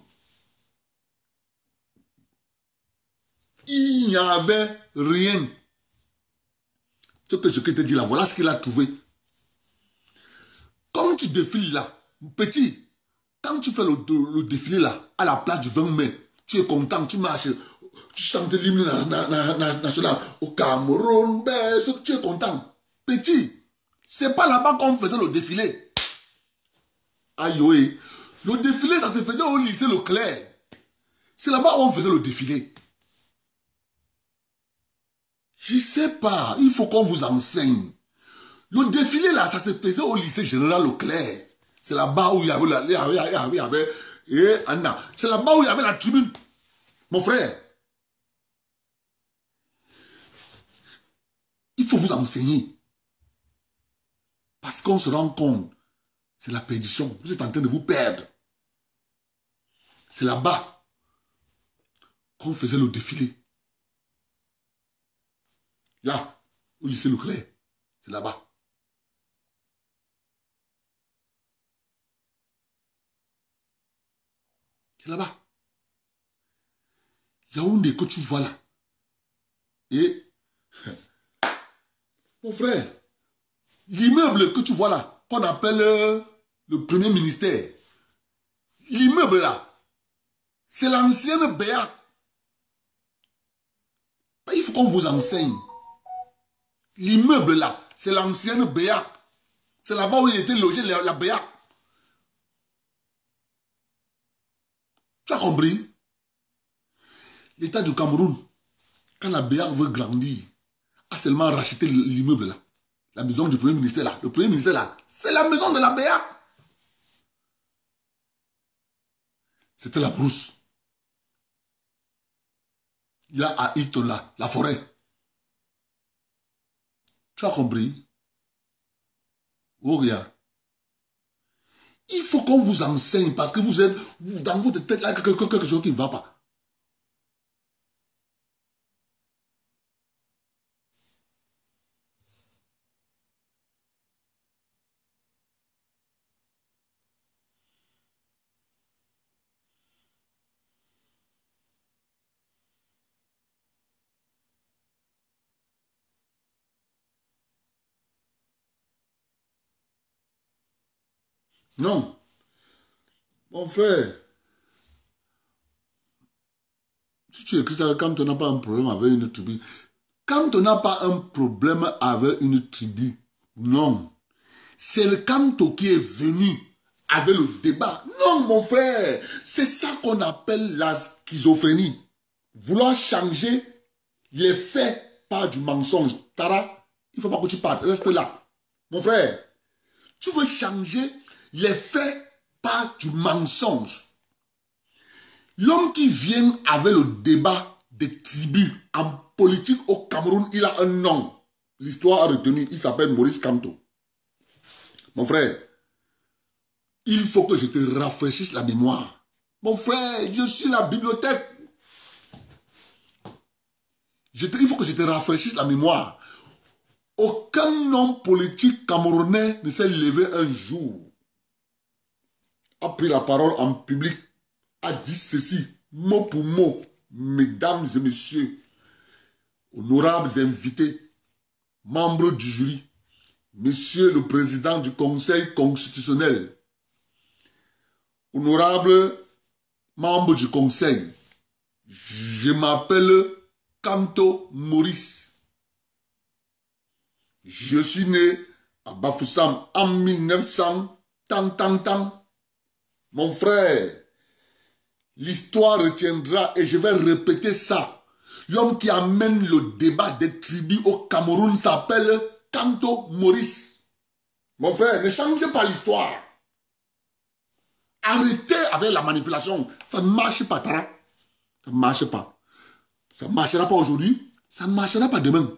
Il n'y avait rien. Ce que je te dis là, voilà ce qu'il a trouvé. Quand tu défiles là, petit, quand tu fais le défilé là, à la place du 20 mai, tu es content, tu marches, tu chantes l'hymne national au Cameroun, tu es content. Petit, c'est pas là-bas qu'on faisait le défilé. Aïe, oui. Le défilé, ça se faisait au lycée Leclerc. C'est là-bas où on faisait le défilé. Je ne sais pas, il faut qu'on vous enseigne. Le défilé là, ça se faisait au lycée général Leclerc. C'est là-bas où il y avait Anna. C'est là-bas où il y avait la tribune. Mon frère. Il faut vous enseigner. Parce qu'on se rend compte, c'est la perdition. Vous êtes en train de vous perdre. C'est là-bas qu'on faisait le défilé. Là, au lycée Leclerc. C'est là-bas. C'est là-bas. Yaoundé que tu vois là. Et Mon frère, l'immeuble que tu vois là, qu'on appelle le premier ministère, l'immeuble là, c'est l'ancienne BEAC. Il faut qu'on vous enseigne. L'immeuble là, c'est l'ancienne BEAC. C'est là-bas où il était logé, la BEAC. Tu as compris? L'État du Cameroun, quand la BEAC veut grandir, a seulement racheté l'immeuble là. La maison du premier ministère là. Le premier ministère là, c'est la maison de la BEAC. C'était la brousse. Il y a à Hilton là, la forêt. Tu as compris? Oh, regarde. Il faut qu'on vous enseigne parce que vous êtes dans votre tête là quelque chose qui ne va pas. Non. Mon frère, si tu écris ça, quand tu n'as pas un problème avec une tribu, quand tu n'as pas un problème avec une tribu, non. C'est le Kanto qui est venu avec le débat. Non, mon frère, c'est ça qu'on appelle la schizophrénie. Vouloir changer les faits par du mensonge. Tara, il ne faut pas que tu parles, reste là. Mon frère, tu veux changer les faits par du mensonge. L'homme qui vient avec le débat des tribus en politique au Cameroun, il a un nom. L'histoire a retenu, il s'appelle Maurice Kamto. Mon frère, il faut que je te rafraîchisse la mémoire. Mon frère, je suis la bibliothèque. Il faut que je te rafraîchisse la mémoire. Aucun homme politique camerounais ne s'est levé un jour, a pris la parole en public, a dit ceci, mot pour mot, mesdames et messieurs, honorables invités, membres du jury, monsieur le président du Conseil constitutionnel, honorable membre du Conseil, je m'appelle Kamto Maurice. Je suis né à Bafoussam en 1900, tant. Mon frère, l'histoire retiendra et je vais répéter ça. L'homme qui amène le débat des tribus au Cameroun s'appelle Kamto Maurice. Mon frère, ne changez pas l'histoire. Arrêtez avec la manipulation. Ça ne marche pas, Tara. Ça ne marche pas. Ça ne marchera pas aujourd'hui. Ça ne marchera pas demain.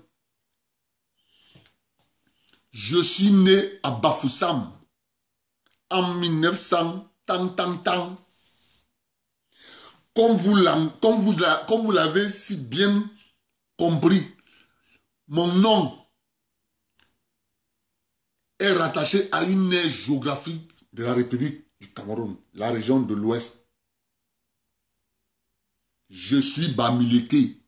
Je suis né à Bafoussam en 1900, tant. Comme vous l'avez si bien compris, mon nom est rattaché à une aire géographique de la République du Cameroun, la région de l'Ouest. Je suis Bamileke.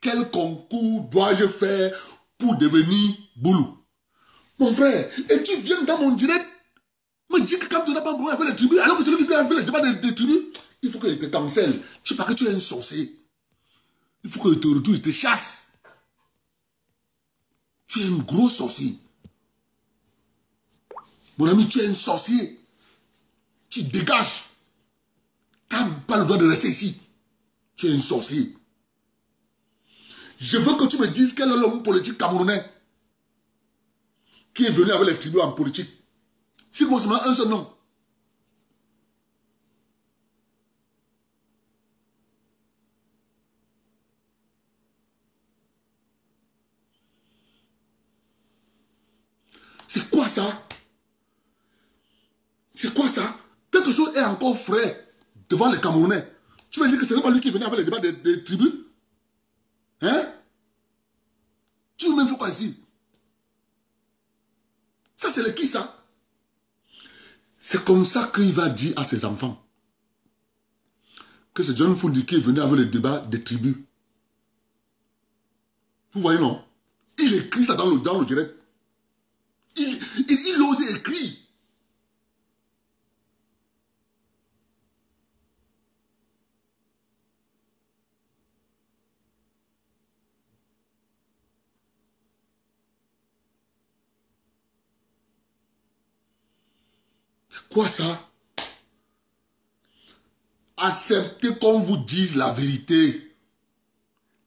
Quel concours dois-je faire pour devenir Boulou? Mon frère, et tu viens dans mon direct me dis que quand tu n'as pas un problème avec les tribus, alors que celui qui a fait les débats des tribus, il faut qu'il te cancelle. Je sais pas que tu es un sorcier. Il faut qu'il te retourne, il te chasse. Tu es un gros sorcier. Mon ami, tu es un sorcier. Tu dégages. Tu n'as pas le droit de rester ici. Tu es un sorcier. Je veux que tu me dises quel est l'homme politique camerounais qui est venu avec les tribus en politique. Si moi, c'est un seul nom. C'est quoi ça? C'est quoi ça? Quelque chose est encore frais devant les Camerounais. Tu veux dire que ce n'est pas lui qui venait avec les débats des tribus? Hein? Tu veux même faire quoi ici? Ça, c'est le qui ça? C'est comme ça qu'il va dire à ses enfants que c'est John Fundi qui est venu avec le débat des tribus. Vous voyez, non? Il écrit ça dans le direct. Il ose écrire. C'est quoi ça? Acceptez qu'on vous dise la vérité.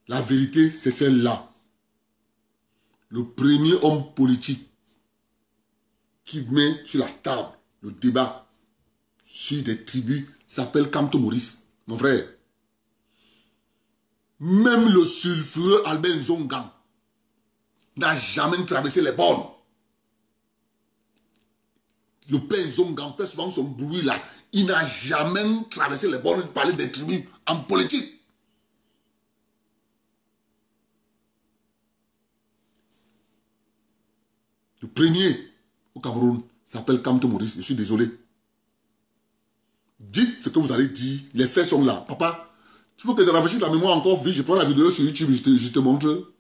La vérité, c'est celle-là. Le premier homme politique qui met sur la table le débat sur des tribus s'appelle Kamto Maurice, mon frère. Même le sulfureux Albert Nzongan n'a jamais traversé les bornes. Le père Nzongan fait souvent son bruit là. Il n'a jamais traversé les bornes de parler des tribus en politique. Le premier au Cameroun s'appelle Kamto Maurice. Je suis désolé. Dites ce que vous allez dire. Les faits sont là. Papa, tu veux que je rafraîchisse la mémoire encore vite? Je prends la vidéo sur YouTube, je te montre.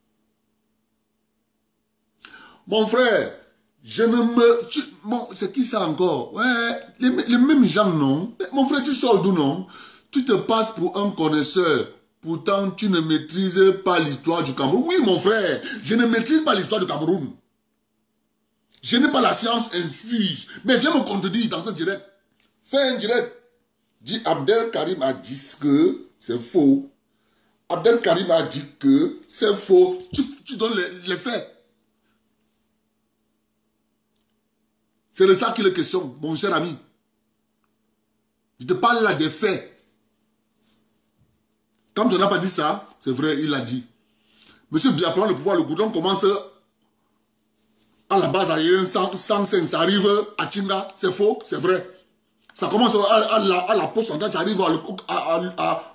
Mon frère, je ne me... c'est qui ça encore? Ouais, les mêmes gens, non? Mon frère, tu sors d'où, non? Tu te passes pour un connaisseur. Pourtant, tu ne maîtrises pas l'histoire du Cameroun. Oui, mon frère, je ne maîtrise pas l'histoire du Cameroun. Je n'ai pas la science infuse. Mais viens me contredire dans un direct. Fais un direct. Dis Abdel Karim a dit que c'est faux. Abdel Karim a dit que c'est faux. Tu donnes les faits. C'est de ça qu'il est question, mon cher ami. Je te parle là des faits. Quand on n'a pas dit ça, c'est vrai, il l'a dit. Monsieur Biya prend le pouvoir, le goudron commence à la base à Yen, 105, ça arrive à Chinga, c'est faux, c'est vrai. Ça commence à la poste centrale, ça arrive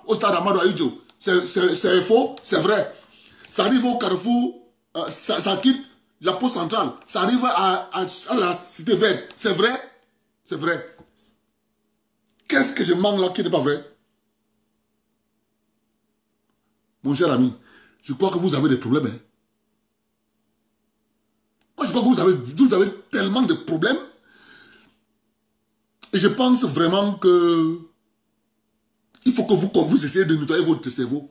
au stade Amadou Ahidjo. C'est faux, c'est vrai. Ça arrive au Carrefour, ça quitte la poste centrale. Ça arrive à la cité verte. C'est vrai, c'est vrai. Qu'est-ce que je manque là qui n'est pas vrai? Mon cher ami, je crois que vous avez des problèmes. Hein? Moi, je crois que vous avez tellement de problèmes. Et je pense vraiment que il faut que vous essayez de nettoyer votre cerveau.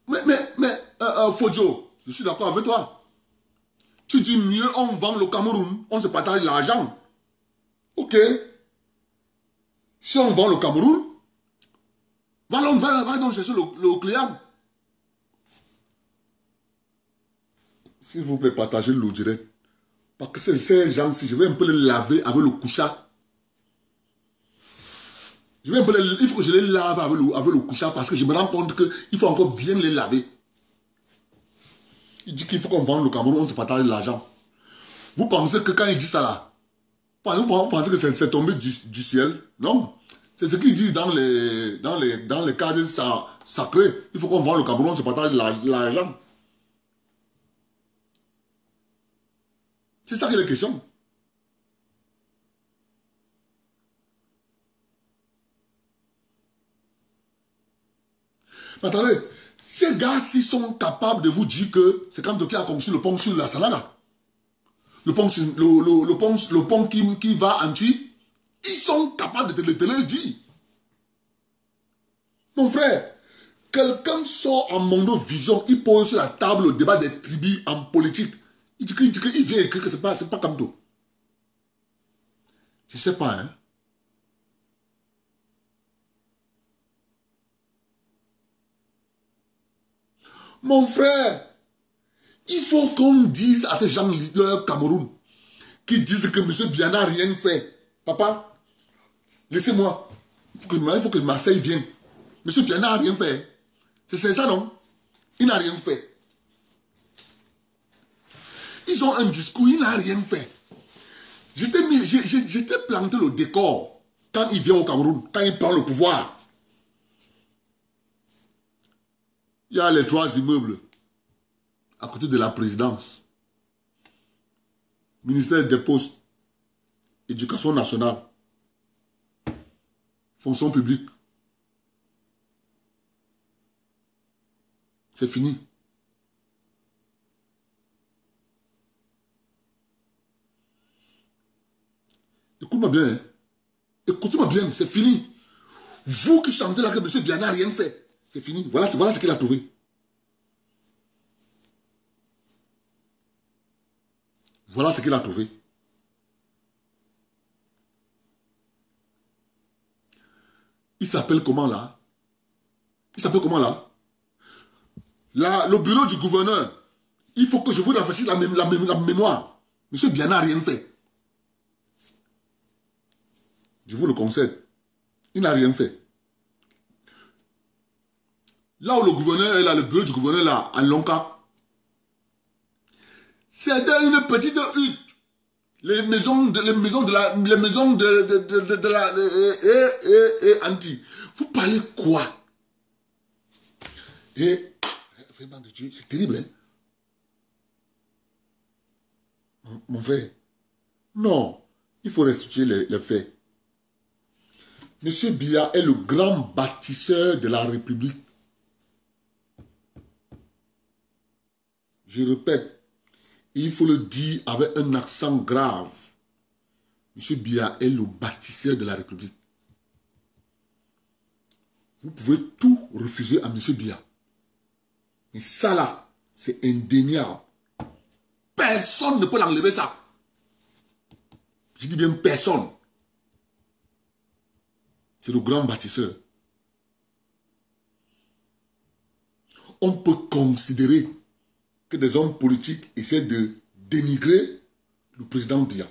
Mais Fodjo, je suis d'accord avec toi. Tu dis mieux on vend le Cameroun, on se partage l'argent. Ok. Si on vend le Cameroun, va donc chercher le client. S'il vous plaît, partagez le direct. Parce que ces gens-ci, je vais un peu les laver avec le coucha. Il faut que je les lave avec le coucha parce que je me rends compte qu'il faut encore bien les laver. Il dit qu'il faut qu'on vende le Cameroun, on se partage l'argent. Vous pensez que quand il dit ça là, vous pensez que c'est tombé du ciel? Non. C'est ce qu'il dit dans les cadres sacrés. Il faut qu'on vende le Cameroun, on se partage l'argent. C'est ça qui est la question. Mais attendez, ces gars-ci sont capables de vous dire que c'est quand qui a construit le pont sur la Salaga. Le pont qui va en Tui. Ils sont capables de te le dire. Mon frère, quelqu'un sort en Mondo Vision, il pose sur la table le débat des tribus en politique. Il vient écrire que c'est pas comme tout. Je ne sais pas, hein. Mon frère, il faut qu'on dise à ces gens leaders Cameroun qui disent que M. Biya n'a rien fait. Papa, laissez-moi. Il faut que je m'asseye bien. M. Biya n'a rien fait. C'est ça, non? Il n'a rien fait. Ils ont un discours, il n'a rien fait. Je t'ai planté le décor quand il vient au Cameroun, quand il prend le pouvoir. Il y a les 3 immeubles à côté de la présidence. Ministère des Postes, Éducation nationale, Fonction publique. c'est fini. Écoute-moi bien. Hein. Écoutez-moi bien, c'est fini. Vous qui chantez là que M. Biya n'a rien fait. C'est fini. Voilà ce qu'il a trouvé. Voilà ce qu'il a trouvé. Il s'appelle comment là? Il s'appelle comment là? Là, le bureau du gouverneur. Il faut que je vous rafraîchisse la mémoire. M. Biya n'a rien fait. Je vous le concède. Il n'a rien fait. Là où le gouverneur est là, le bureau du gouverneur est là, à Lonka, c'était une petite hutte. Les maisons de la anti. Vous parlez quoi? Et vraiment de Dieu, c'est terrible, hein? Mon frère. Non, il faut restituer les faits. Monsieur Biya est le grand bâtisseur de la République. Je répète, il faut le dire avec un accent grave. Monsieur Biya est le bâtisseur de la République. Vous pouvez tout refuser à Monsieur Biya. Mais ça là, c'est indéniable. Personne ne peut l'enlever ça. Je dis bien personne. C'est le grand bâtisseur. On peut considérer que des hommes politiques essaient de dénigrer le président Biya.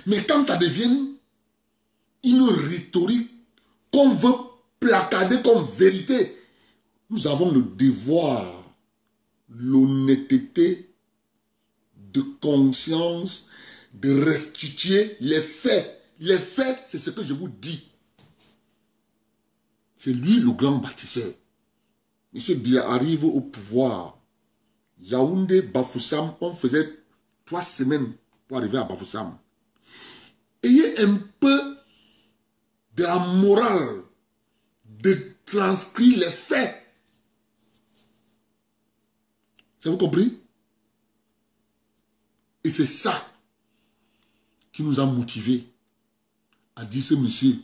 Mais quand ça devient une rhétorique qu'on veut placarder comme vérité, nous avons le devoir, l'honnêteté de conscience de restituer les faits. Les faits, c'est ce que je vous dis. C'est lui le grand bâtisseur. M. Biya arrive au pouvoir. Yaoundé, Bafoussam, on faisait 3 semaines pour arriver à Bafoussam. Ayez un peu de la morale de transcrire les faits. Vous avez compris? Et c'est ça qui nous a motivés à dire ce monsieur.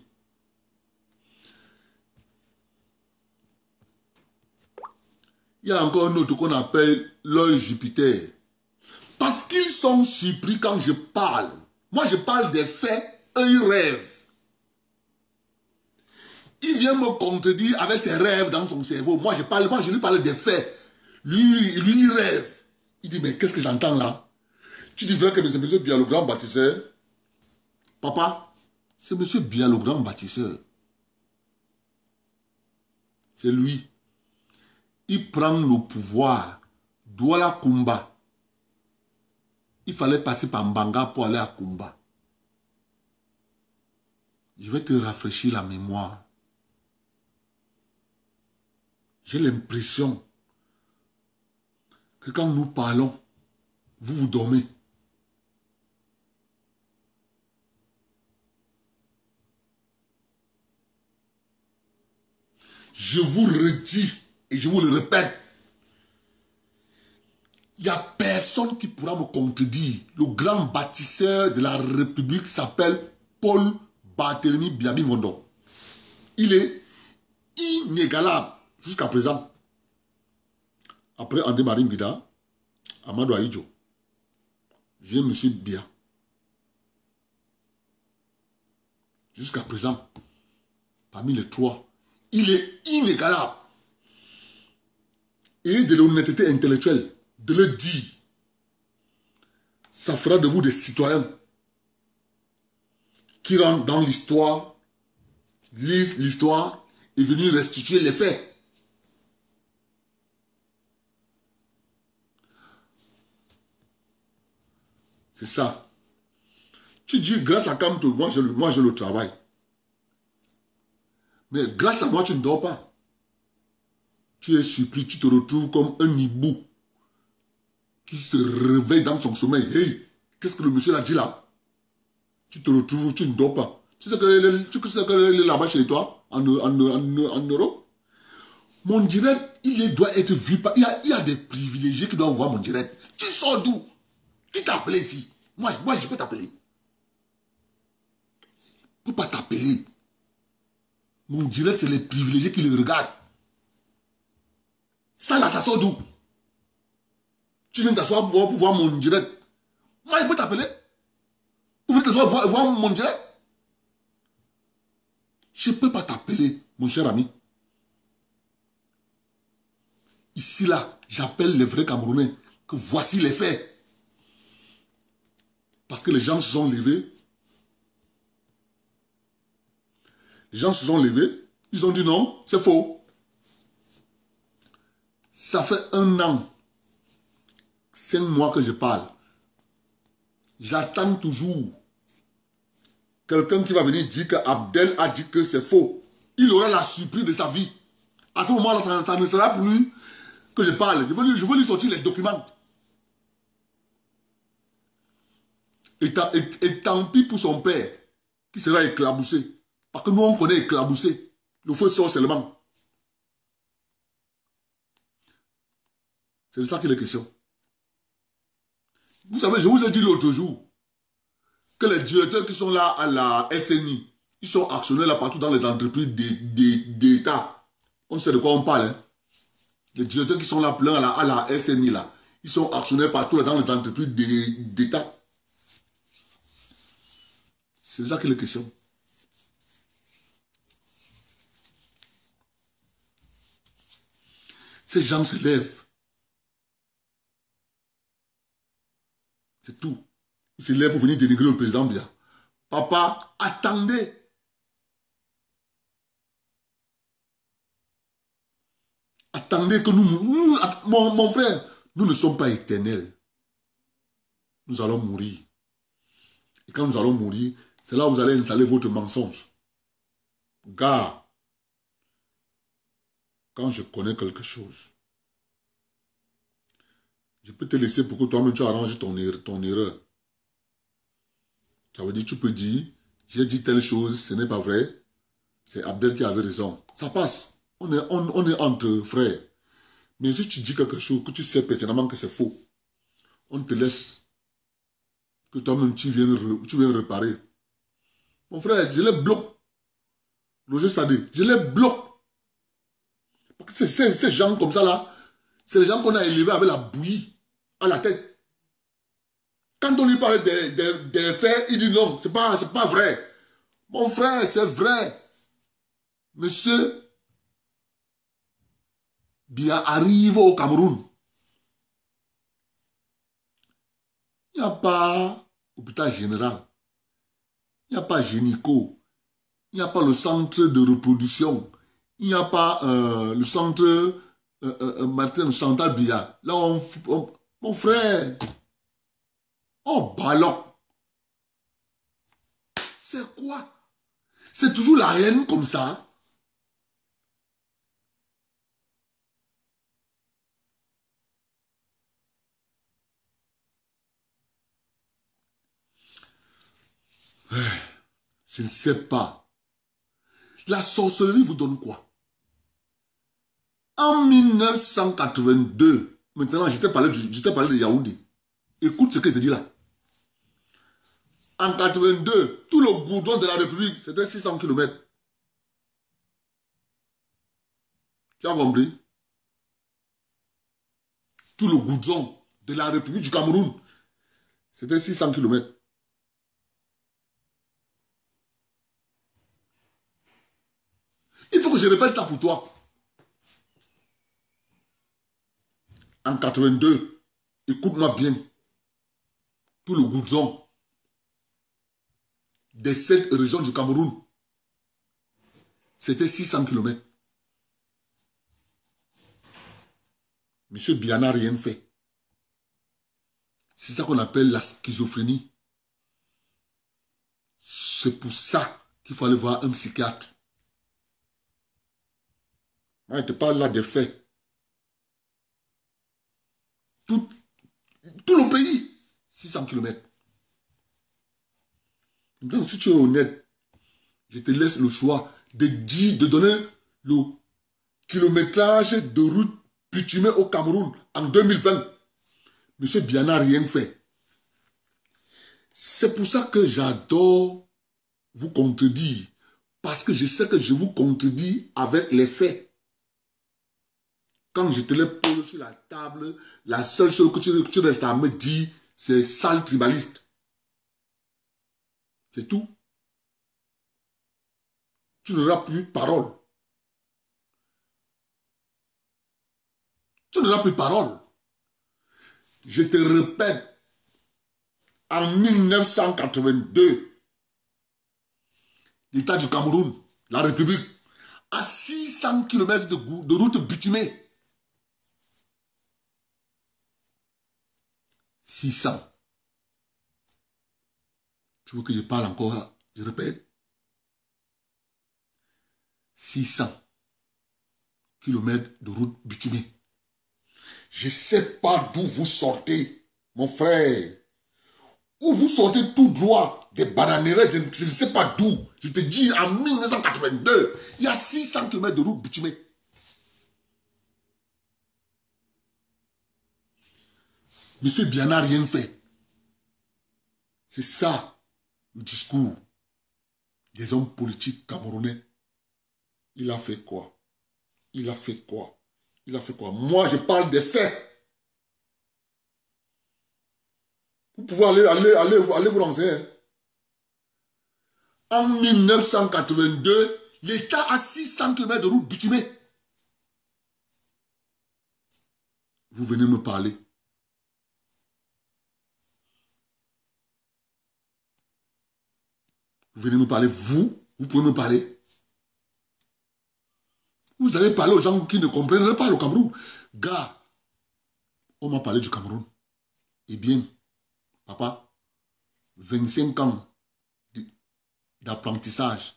Il y a encore un autre qu'on appelle l'œil Jupiter. Parce qu'ils sont surpris quand je parle. Moi, je parle des faits, eux, ils rêvent. Il vient me contredire avec ses rêves dans son cerveau. Moi, je lui parle des faits. Lui, il rêve. Il dit, mais qu'est-ce que j'entends là? Tu dis vrai que c'est M. Biya le grand bâtisseur? Papa, c'est M. Biya le grand bâtisseur. C'est lui. Il prend le pouvoir. Douala Kumba. Il fallait passer par Mbanga pour aller à Kumba. Je vais te rafraîchir la mémoire. J'ai l'impression que quand nous parlons, vous vous dormez. Je vous redis et je vous le répète. Il n'y a personne qui pourra me contredire. Le grand bâtisseur de la République s'appelle Paul Barthélemy Biabi Mondo. Il est inégalable jusqu'à présent. Après André Marie Mbida, Amadou Ahidjo, vient M. Biya. Jusqu'à présent, parmi les trois, il est inégalable. Et de l'honnêteté intellectuelle, de le dire, ça fera de vous des citoyens qui rentrent dans l'histoire, lisent l'histoire et venir restituer les faits. C'est ça. Tu dis, grâce à Kamto, moi je le travaille. Mais grâce à moi, tu ne dors pas. Tu es surpris, tu te retrouves comme un hibou qui se réveille dans son sommeil. Hey, qu'est-ce que le monsieur a dit là? Tu te retrouves, tu ne dors pas. Tu sais que là-bas chez toi, en Europe, mon direct, doit être vu par... Il y a des privilégiés qui doivent voir mon direct. Tu sors d'où? Qui t'a appelé ici? Moi, je peux t'appeler. Je ne peux pas t'appeler. Mon direct, c'est les privilégiés qui le regardent. Ça là, ça sort d'où? Tu viens t'asseoir pour voir mon direct. Moi, je peux t'appeler. Vous venez t'asseoir pour voir mon direct. Je ne peux pas t'appeler, mon cher ami. Ici, là, j'appelle les vrais Camerounais que voici les faits. Parce que les gens se sont levés. Les gens se sont levés. Ils ont dit non, c'est faux. Ça fait 1 an, 5 mois que je parle. J'attends toujours quelqu'un qui va venir dire que Abdel a dit que c'est faux. Il aura la surprise de sa vie. À ce moment-là, ça ne sera plus que je parle. Je veux lui sortir les documents. Et tant pis pour son père, qui sera éclaboussé. Parce que nous, on connaît éclaboussé. Le feu sort seulement. C'est de ça qu'il est question. Vous savez, je vous ai dit l'autre jour que les directeurs qui sont là à la SNI, ils sont actionnaires là partout dans les entreprises d'État. On sait de quoi on parle. Hein? Les directeurs qui sont là plein à la SNI là, ils sont actionnaires partout là dans les entreprises d'État. C'est de ça qu'il est question. Ces gens se lèvent. C'est tout. Ils se lèvent pour venir dénigrer le président Biya. Papa, attendez. Attendez que nous mon frère, nous ne sommes pas éternels. Nous allons mourir. Et quand nous allons mourir, c'est là où vous allez installer votre mensonge. Gars, quand je connais quelque chose, je peux te laisser pour que toi-même tu arranges ton erreur. Ça veut dire, tu peux dire, j'ai dit telle chose, ce n'est pas vrai. C'est Abdel qui avait raison. Ça passe. On est entre frères. Mais si tu dis quelque chose que tu sais pertinemment que c'est faux, on te laisse que toi-même tu viens réparer. Mon frère, je les bloque. Roger Sadé, je les bloque. Parce que ces gens comme ça là, c'est les gens qu'on a élevés avec la bouillie à la tête. Quand on lui parle des faits, il dit non, c'est pas vrai. Mon frère, c'est vrai. Monsieur Biya arrive au Cameroun. Il n'y a pas hôpital général. Il n'y a pas gynéco. Il n'y a pas le centre de reproduction. Il n'y a pas le centre Martin Chantal Biya. Là, mon frère, oh, ballon. C'est quoi? C'est toujours la haine comme ça. Je ne sais pas. La sorcellerie vous donne quoi? En 1982, maintenant, je t'ai parlé de Yaoundé. Écoute ce que je te dis là. En 82, tout le goudron de la République, c'était 600 km. Tu as compris? Tout le goudron de la République du Cameroun, c'était 600 km. Il faut que je répète ça pour toi. En 82, écoute-moi bien, tout le goudron de cette région du Cameroun, c'était 600 km. Monsieur Biya n'a rien fait. C'est ça qu'on appelle la schizophrénie. C'est pour ça qu'il faut aller voir un psychiatre. Moi, je te parle là des faits. Tout le pays, 600 km. Donc, si tu es honnête, je te laisse le choix de donner kilométrage de route bitumée au Cameroun en 2020. M. Biya n'a rien fait. C'est pour ça que j'adore vous contredire. Parce que je sais que je vous contredis avec les faits. Quand je te les pose sur la table, la seule chose que tu restes à me dire, c'est sale tribaliste. C'est tout. Tu n'auras plus parole. Tu n'auras plus parole. Je te répète, en 1982, l'État du Cameroun, la République, à 600 km de route bitumée. 600. Tu veux que je parle encore? Je répète. 600 km de route bitumée. Je ne sais pas d'où vous sortez, mon frère. Où vous sortez tout droit des bananerettes, je ne sais pas d'où. Je te dis, en 1982, il y a 600 km de route bitumée. Monsieur Biya n'a rien fait. C'est ça, le discours des hommes politiques camerounais. Il a fait quoi? Il a fait quoi? Il a fait quoi? Moi, je parle des faits. Vous pouvez aller vous renseigner. En 1982, l'État a 600 km de route bitumée. Vous venez me parler. Vous venez me parler, vous pouvez me parler. Vous allez parler aux gens qui ne comprennent pas le Cameroun. Gars, on m'a parlé du Cameroun. Eh bien, papa, 25 ans d'apprentissage.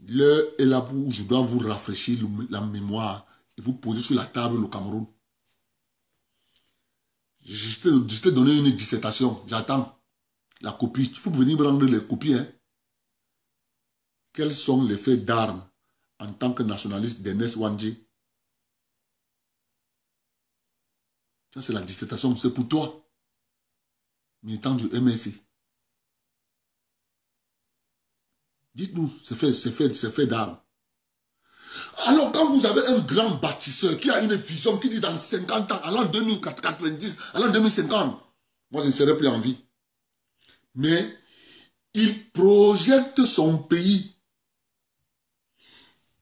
L'heure est là où je dois vous rafraîchir la mémoire et vous poser sur la table le Cameroun. Je t'ai donné une dissertation, j'attends la copie. Il faut venir me rendre les copies. Hein. Quels sont les faits d'armes en tant que nationaliste d'Ernest Wandji? Ça, c'est la dissertation, c'est pour toi, militant du MSI. Dites-nous, c'est fait d'armes. Alors, quand vous avez un grand bâtisseur qui a une vision qui dit dans 50 ans, à l'an 2090, à l'an 2050, moi, je ne serai plus en vie. Mais il projette son pays.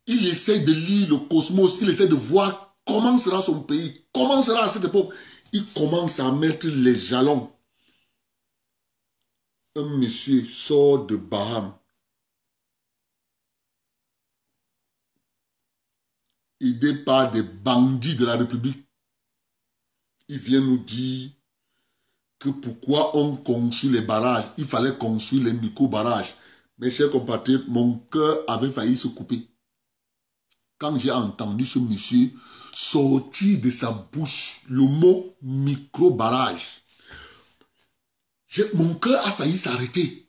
Il essaie de lire le cosmos, il essaie de voir comment sera son pays, comment sera à cette époque. Il commence à mettre les jalons. Un monsieur sort de Bahamas, aidé par des bandits de la République. Il vient nous dire que pourquoi on construit les barrages, il fallait construire les micro-barrages. Mes chers compatriotes, mon cœur avait failli se couper. Quand j'ai entendu ce monsieur sortir de sa bouche le mot micro-barrage, mon cœur a failli s'arrêter.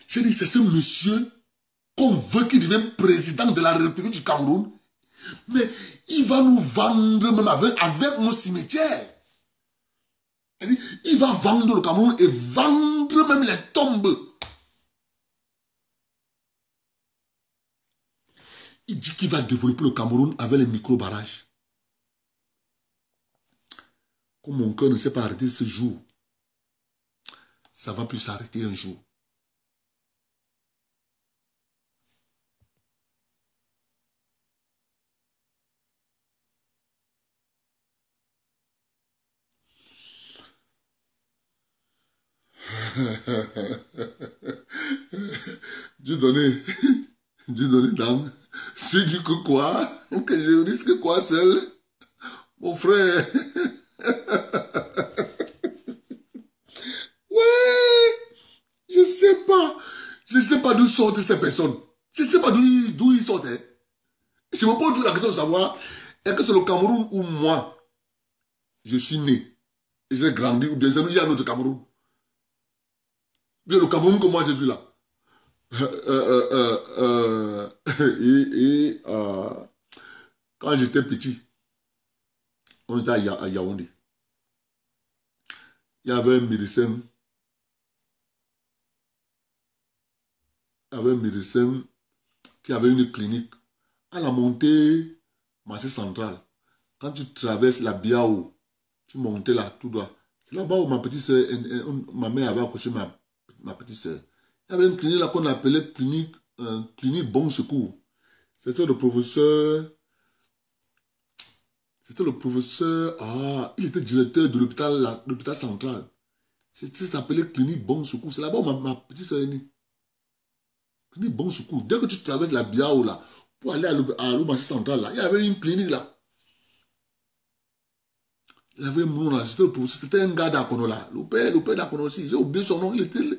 J'ai dit, c'est ce monsieur qu'on veut qu'il devienne président de la République du Cameroun, mais il va nous vendre même avec nos cimetières. Il va vendre le Cameroun et vendre même les tombes. Il dit qu'il va développer le Cameroun avec les micro-barrages. Comme mon cœur ne s'est pas arrêté ce jour, ça va plus s'arrêter un jour. Dieu donné dame. Tu dis que quoi? Que je risque quoi seul? Mon frère. Ouais. Je ne sais pas d'où sortent ces personnes. Je ne sais pas d'où ils sortent. Hein. Je me pose la question de savoir, est-ce que c'est le Cameroun où moi, je suis né et j'ai grandi, ou bien il y a un autre Cameroun? Bien le Cameroun que moi j'ai vu là. Quand j'étais petit, on était à Yaoundé. Il y avait un médecin. Qui avait une clinique à la montée marché central. Quand tu traverses la Biao, tu montais là, tout droit. C'est là-bas où ma petite soeur, ma mère avait accouché ma petite soeur. Il y avait une clinique là qu'on appelait clinique Bon Secours. C'était le professeur. Il était directeur de l'hôpital central. Ça s'appelait clinique Bon Secours. C'est là-bas où ma petite soeur est née. Clinique Bon Secours. Dès que tu traverses la Biao là, pour aller à l'hôpital central là, il y avait une clinique là. Il y avait un monde là, c'était un gars d'Akono là. Le père d'Akono aussi, j'ai oublié son nom, il était là.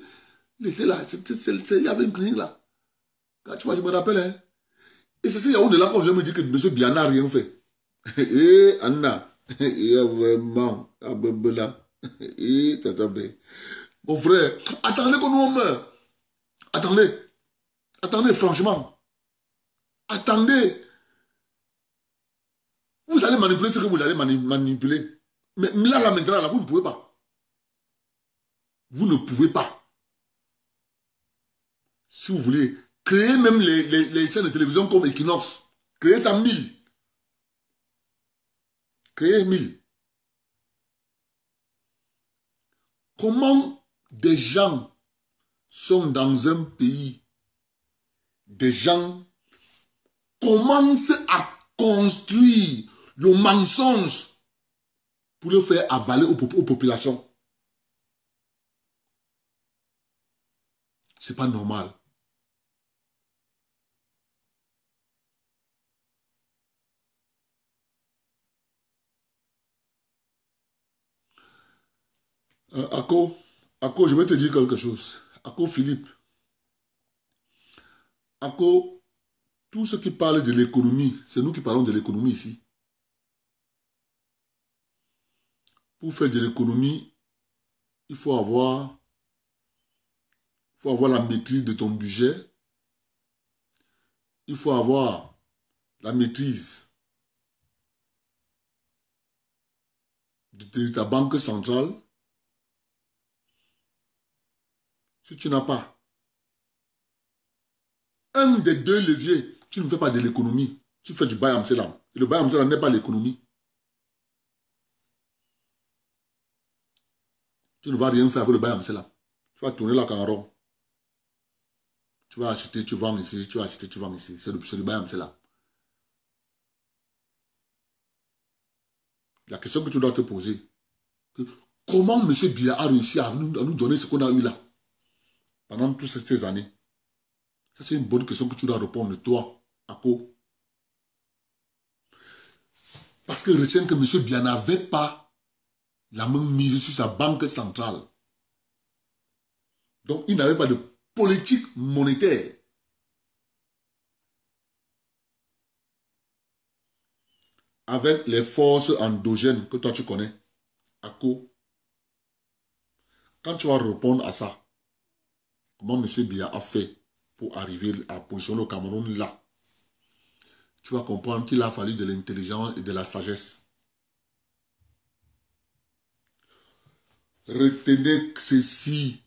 Il y avait une clinique là. Quand tu vois, je me rappelle, hein. Et c'est Yaoundé là qu'on vient me dire que M. Biana n'a rien fait. Eh, Anna, il y a vraiment, Abebela, Tatabe. Mon frère, attendez qu'on nous meure. Attendez, franchement. Attendez. Vous allez manipuler ce que vous allez manipuler. Mais là, maintenant, là, vous ne pouvez pas. Vous ne pouvez pas. Si vous voulez, créer même les chaînes de télévision comme Equinox. Créer ça 1000. Créer 1000. Comment des gens sont dans un pays, des gens commencent à construire le mensonge pour le faire avaler aux populations? C'est pas normal. Ako, je vais te dire quelque chose. Ako Philippe. Ako, tout ce qui parle de l'économie, c'est nous qui parlons de l'économie ici. Pour faire de l'économie, il faut avoir la maîtrise de ton budget. Il faut avoir la maîtrise de ta banque centrale. Si tu n'as pas un des deux leviers, tu ne fais pas de l'économie. Tu fais du Baye Amselam. Et le Baye Amselam n'est pas l'économie. Tu ne vas rien faire avec le Baye Amselam. Tu vas tourner la caron. Tu vas acheter, tu vends ici. Tu vas acheter, tu vends ici. C'est le Baye Amselam. La question que tu dois te poser, comment M. Biya a réussi à nous donner ce qu'on a eu là pendant toutes ces années? Ça, c'est une bonne question que tu dois répondre, toi, Ako. Parce que retiens que M. Biya n'avait pas la main mise sur sa banque centrale. Donc, il n'avait pas de politique monétaire. Avec les forces endogènes que toi tu connais, Ako, quand tu vas répondre à ça, comment M. Biya a fait pour arriver à positionner le Cameroun là, tu vas comprendre qu'il a fallu de l'intelligence et de la sagesse. Retenez ceci: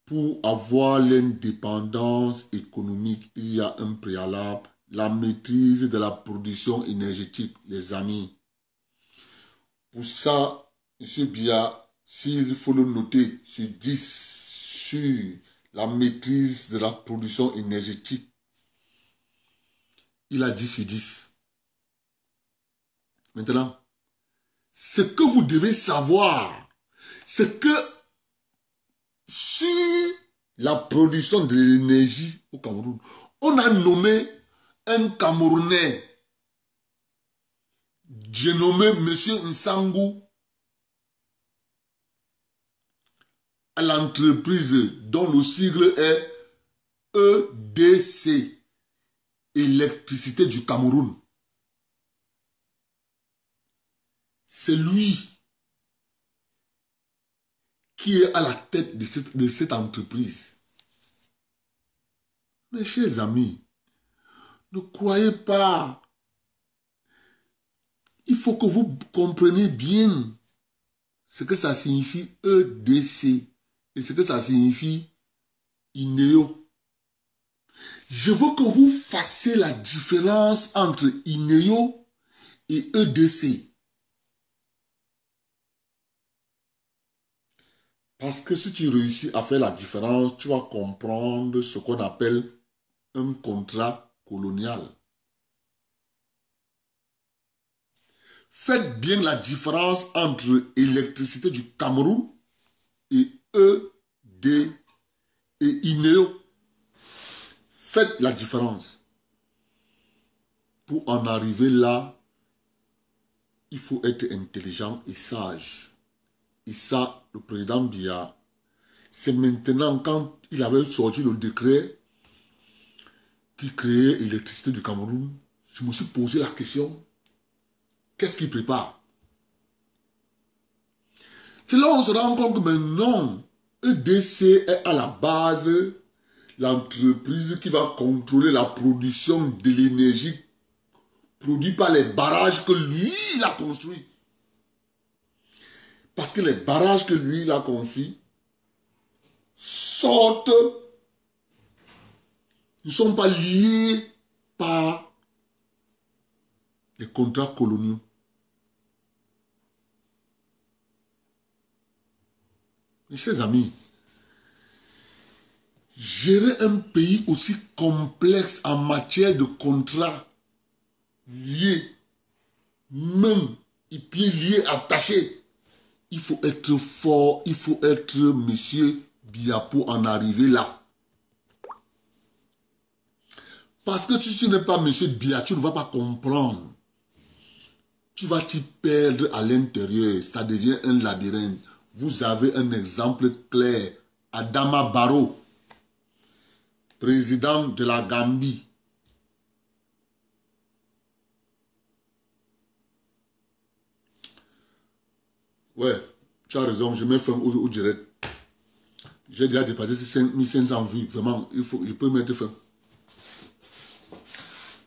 pour avoir l'indépendance économique, il y a un préalable, la maîtrise de la production énergétique, les amis. Pour ça, M. Biya, s'il faut le noter sur 10 sur la maîtrise de la production énergétique, il a 10 sur 10. Maintenant, ce que vous devez savoir, c'est que sur la production de l'énergie au Cameroun, on a nommé un Camerounais, j'ai nommé M. Nsangou, à l'entreprise dont le sigle est EDC, Électricité du Cameroun. C'est lui qui est à la tête de cette entreprise. Mes chers amis, ne croyez pas Il faut que vous compreniez bien ce que ça signifie EDC et ce que ça signifie INEO. Je veux que vous fassiez la différence entre INEO et EDC. Parce que si tu réussis à faire la différence, tu vas comprendre ce qu'on appelle un contrat colonial. Faites bien la différence entre électricité du Cameroun et ED et INEO. Faites la différence. Pour en arriver là, il faut être intelligent et sage. Et ça, le président Biya, c'est maintenant quand il avait sorti le décret qui créait l'électricité du Cameroun, je me suis posé la question, qu'est-ce qu'il prépare? C'est là où on se rend compte que maintenant, EDC est à la base l'entreprise qui va contrôler la production de l'énergie produite par les barrages que lui, il a construits. Parce que les barrages que lui, il a construits sortent, ne sont pas liés par les contrats coloniaux. Mes chers amis, gérer un pays aussi complexe en matière de contrats liés, mains et pieds liés, attachés, il faut être fort, il faut être monsieur Biya pour en arriver là. Parce que si tu n'es pas monsieur Biya, tu ne vas pas comprendre. Tu vas t'y perdre à l'intérieur, ça devient un labyrinthe. Vous avez un exemple clair. Adama Barrow, président de la Gambie. Ouais, tu as raison, je mets fin au direct. J'ai déjà dépassé 5500 vues, vraiment, je peux mettre fin.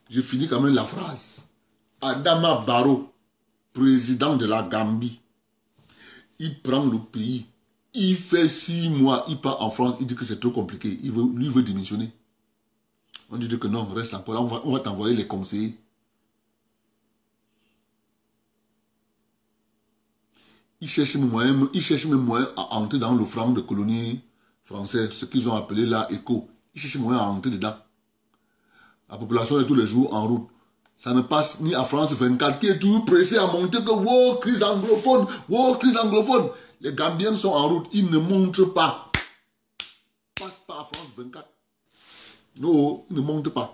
J'ai fini quand même la phrase. Adama Barrow, président de la Gambie, il prend le pays, il fait 6 mois, il part en France, il dit que c'est trop compliqué, lui veut démissionner. On dit que non, reste encore là, on va t'envoyer les conseillers. Ils cherchent mes moyens à entrer dans le franc de colonie français, ce qu'ils ont appelé là ECO. Ils cherchent mes moyens à entrer dedans. La population est tous les jours en route. Ça ne passe ni à France 24 qui est toujours pressé à monter que wow, crise anglophone, wow, crise anglophone. Les Gambiens sont en route, ils ne montrent pas. Ils ne passent pas à France 24. Non, ils ne montent pas.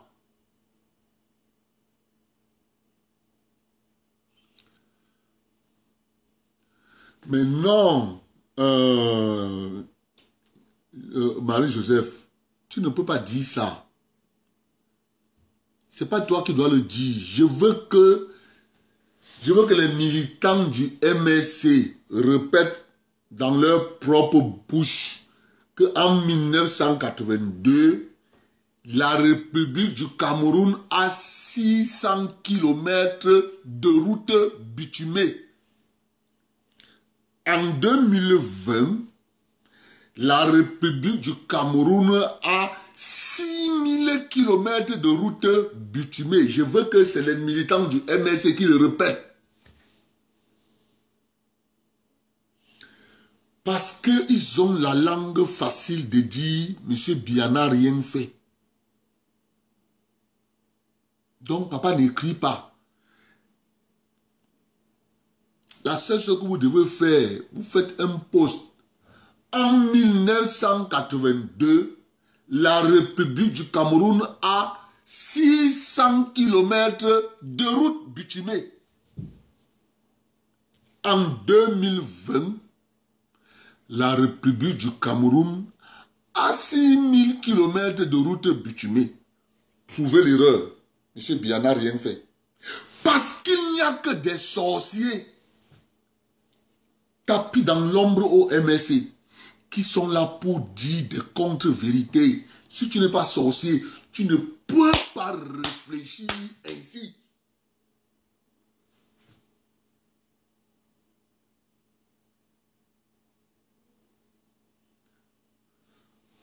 Mais non, Marie-Joseph, tu ne peux pas dire ça. C'est pas toi qui dois le dire. Je veux que les militants du MSC répètent dans leur propre bouche qu'en 1982, la République du Cameroun a 600 km de route bitumée. En 2020, la République du Cameroun a 6000 km de route bitumée. Je veux que c'est les militants du MSC qui le répètent. Parce qu'ils ont la langue facile de dire « Monsieur Biya n'a rien fait ». Donc, papa n'écrit pas. La seule chose que vous devez faire, vous faites un post. En 1982, la République du Cameroun a 600 km de route bitumée. En 2020, la République du Cameroun a 6000 km de route bitumée. Trouvez l'erreur. M. Biya n'a rien fait. Parce qu'il n'y a que des sorciers tapis dans l'ombre au MSC qui sont là pour dire des contre-vérités. Si tu n'es pas sorcier, tu ne peux pas réfléchir ainsi.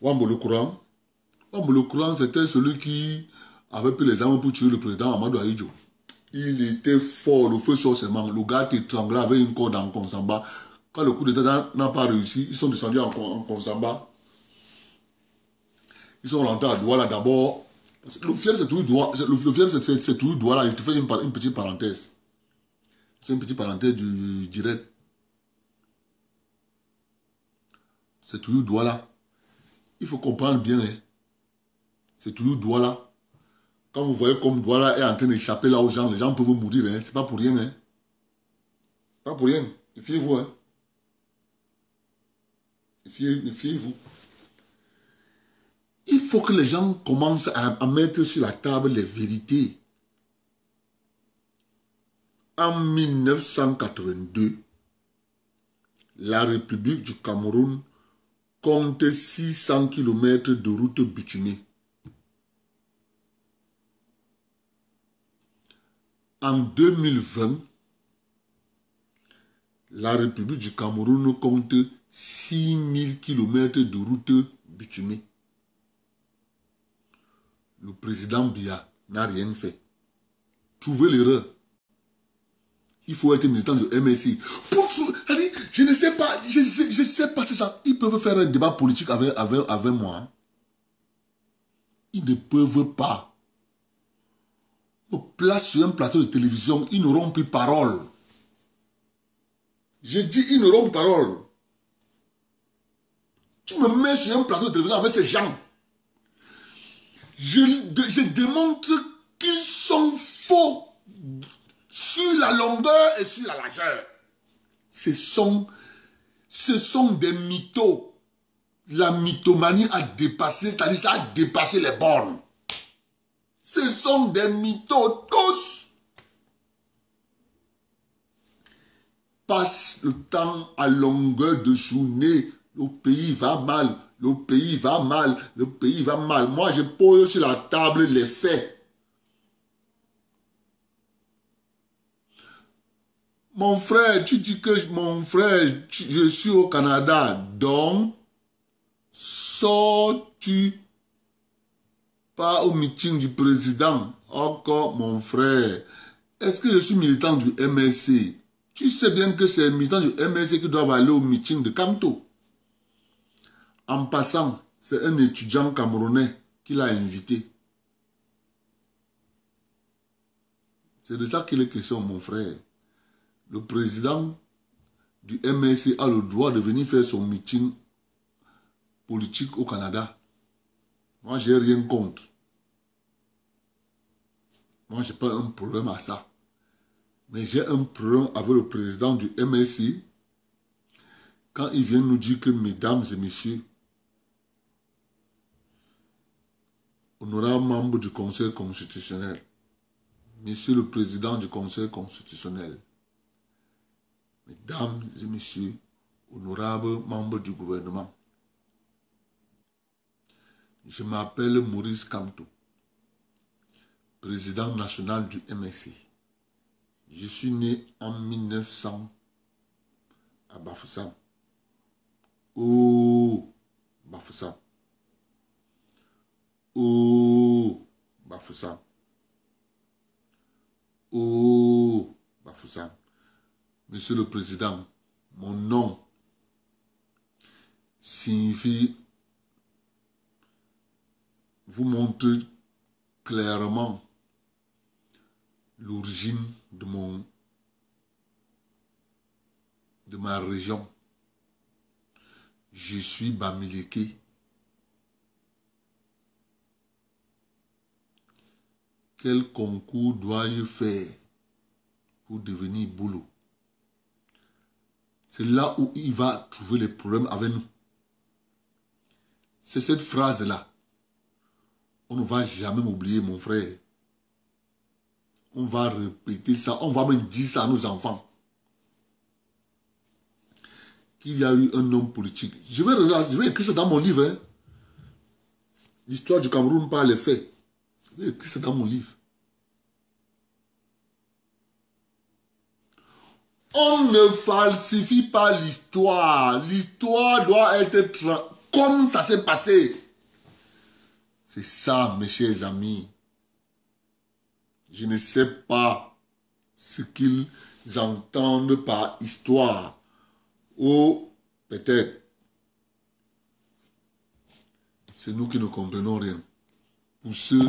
Wambolo Courant, c'était celui qui avait pris les armes pour tuer le président Amadou Ahidjo. Il était fort, le feu sort seulement. Le gars étranglé avec une corde en Konsamba. Quand le coup d'État n'a pas réussi, ils sont descendus en Konsamba. Ils sont rentrés à Douala d'abord. Le fiel, c'est toujours Douala. Le fiel, c'est toujours Douala. Je te fais une petite parenthèse. C'est une petite parenthèse du direct. C'est toujours Douala. Il faut comprendre bien. Hein. C'est toujours Douala. Quand vous voyez comme Douala est en train d'échapper là aux gens, les gens peuvent mourir. Hein. C'est pas pour rien. Hein. Pas pour rien. Fiez-vous. Hein. Fiez-vous. Il faut que les gens commencent à mettre sur la table les vérités. En 1982, la République du Cameroun compte 600 km de route bitumée. En 2020, la République du Cameroun compte 6000 km de route bitumée. Le président Biya n'a rien fait. Trouvez l'erreur. Il faut être militant de MSI. Je ne sais pas, je sais pas si ça. Ils peuvent faire un débat politique avec moi. Ils ne peuvent pas. On me place sur un plateau de télévision, ils n'auront plus parole. Je dis, ils n'auront plus parole. Tu me mets sur un plateau de télévision avec ces gens. Je démontre qu'ils sont faux sur la longueur et sur la largeur. Ce sont des mythos. La mythomanie a dépassé, c'est-à-dire ça a dépassé les bornes. Ce sont des mythos tous. Passe le temps à longueur de journée. Le pays va mal. Le pays va mal. Le pays va mal. Moi, je pose sur la table les faits. Mon frère, tu dis que mon frère, je suis au Canada. Donc, sors-tu pas au meeting du président? Encore, mon frère. Est-ce que je suis militant du MSC? Tu sais bien que c'est les militants du MSC qui doivent aller au meeting de Kamto. En passant, c'est un étudiant camerounais qui l'a invité. C'est de ça qu'il est question, mon frère. Le président du MSC a le droit de venir faire son meeting politique au Canada. Moi, je n'ai rien contre. Moi, je n'ai pas un problème à ça. Mais j'ai un problème avec le président du MSC quand il vient nous dire que, mesdames et messieurs, honorables membres du Conseil constitutionnel, monsieur le président du Conseil constitutionnel, mesdames et messieurs, honorables membres du gouvernement, je m'appelle Maurice Kamto, président national du MSC. Je suis né en 1900 à Bafoussam. Oh, Bafoussam. Oh, Bafoussam. Oh, Bafoussam. Monsieur le Président, mon nom signifie, vous montre clairement l'origine de ma région. Je suis Bamileke. Quel concours dois-je faire pour devenir boulot? C'est là où il va trouver les problèmes avec nous. C'est cette phrase-là. On ne va jamais m'oublier, mon frère. On va répéter ça. On va même dire ça à nos enfants. Qu'il y a eu un homme politique. Je vais écrire ça dans mon livre. Hein. L'histoire du Cameroun par les faits. Je vais écrire ça dans mon livre. On ne falsifie pas l'histoire. L'histoire doit être comme ça s'est passé. C'est ça, mes chers amis. Je ne sais pas ce qu'ils entendent par histoire. Ou peut-être, c'est nous qui ne comprenons rien. Pour ceux,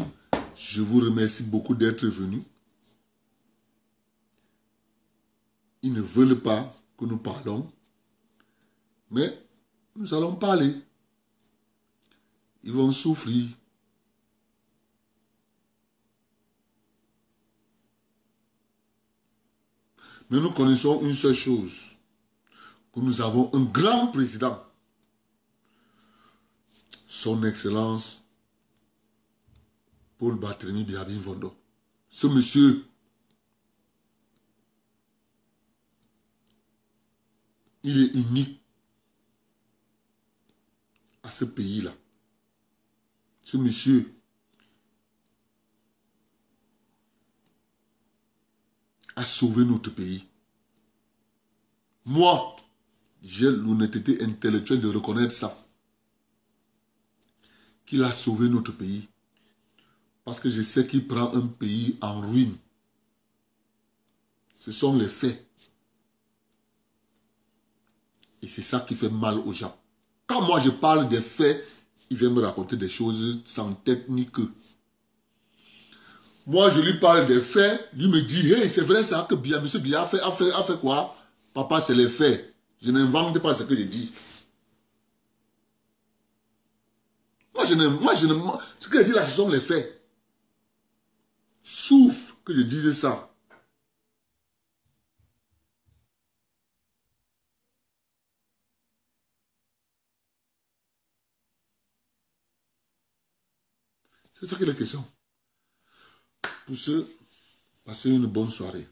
je vous remercie beaucoup d'être venus. Ils ne veulent pas que nous parlons, mais nous allons parler. Ils vont souffrir. Mais nous connaissons une seule chose, que nous avons un grand président, son Excellence Paul Barthélemy Biabi Mvondo. Ce monsieur, il est unique à ce pays-là. Ce monsieur a sauvé notre pays. Moi, j'ai l'honnêteté intellectuelle de reconnaître ça. Qu'il a sauvé notre pays. Parce que je sais qu'il prend un pays en ruine. Ce sont les faits. Et c'est ça qui fait mal aux gens. Quand moi je parle des faits, il vient me raconter des choses sans tête ni queue. Moi, je lui parle des faits, lui me dit, hey, c'est vrai ça que M. Biya a fait quoi? Papa, c'est les faits. Je n'invente pas ce que je dis. Ce que je dis là, ce sont les faits. Sauf que je disais ça. C'est ça qui est la question. Pour ceux, passez une bonne soirée.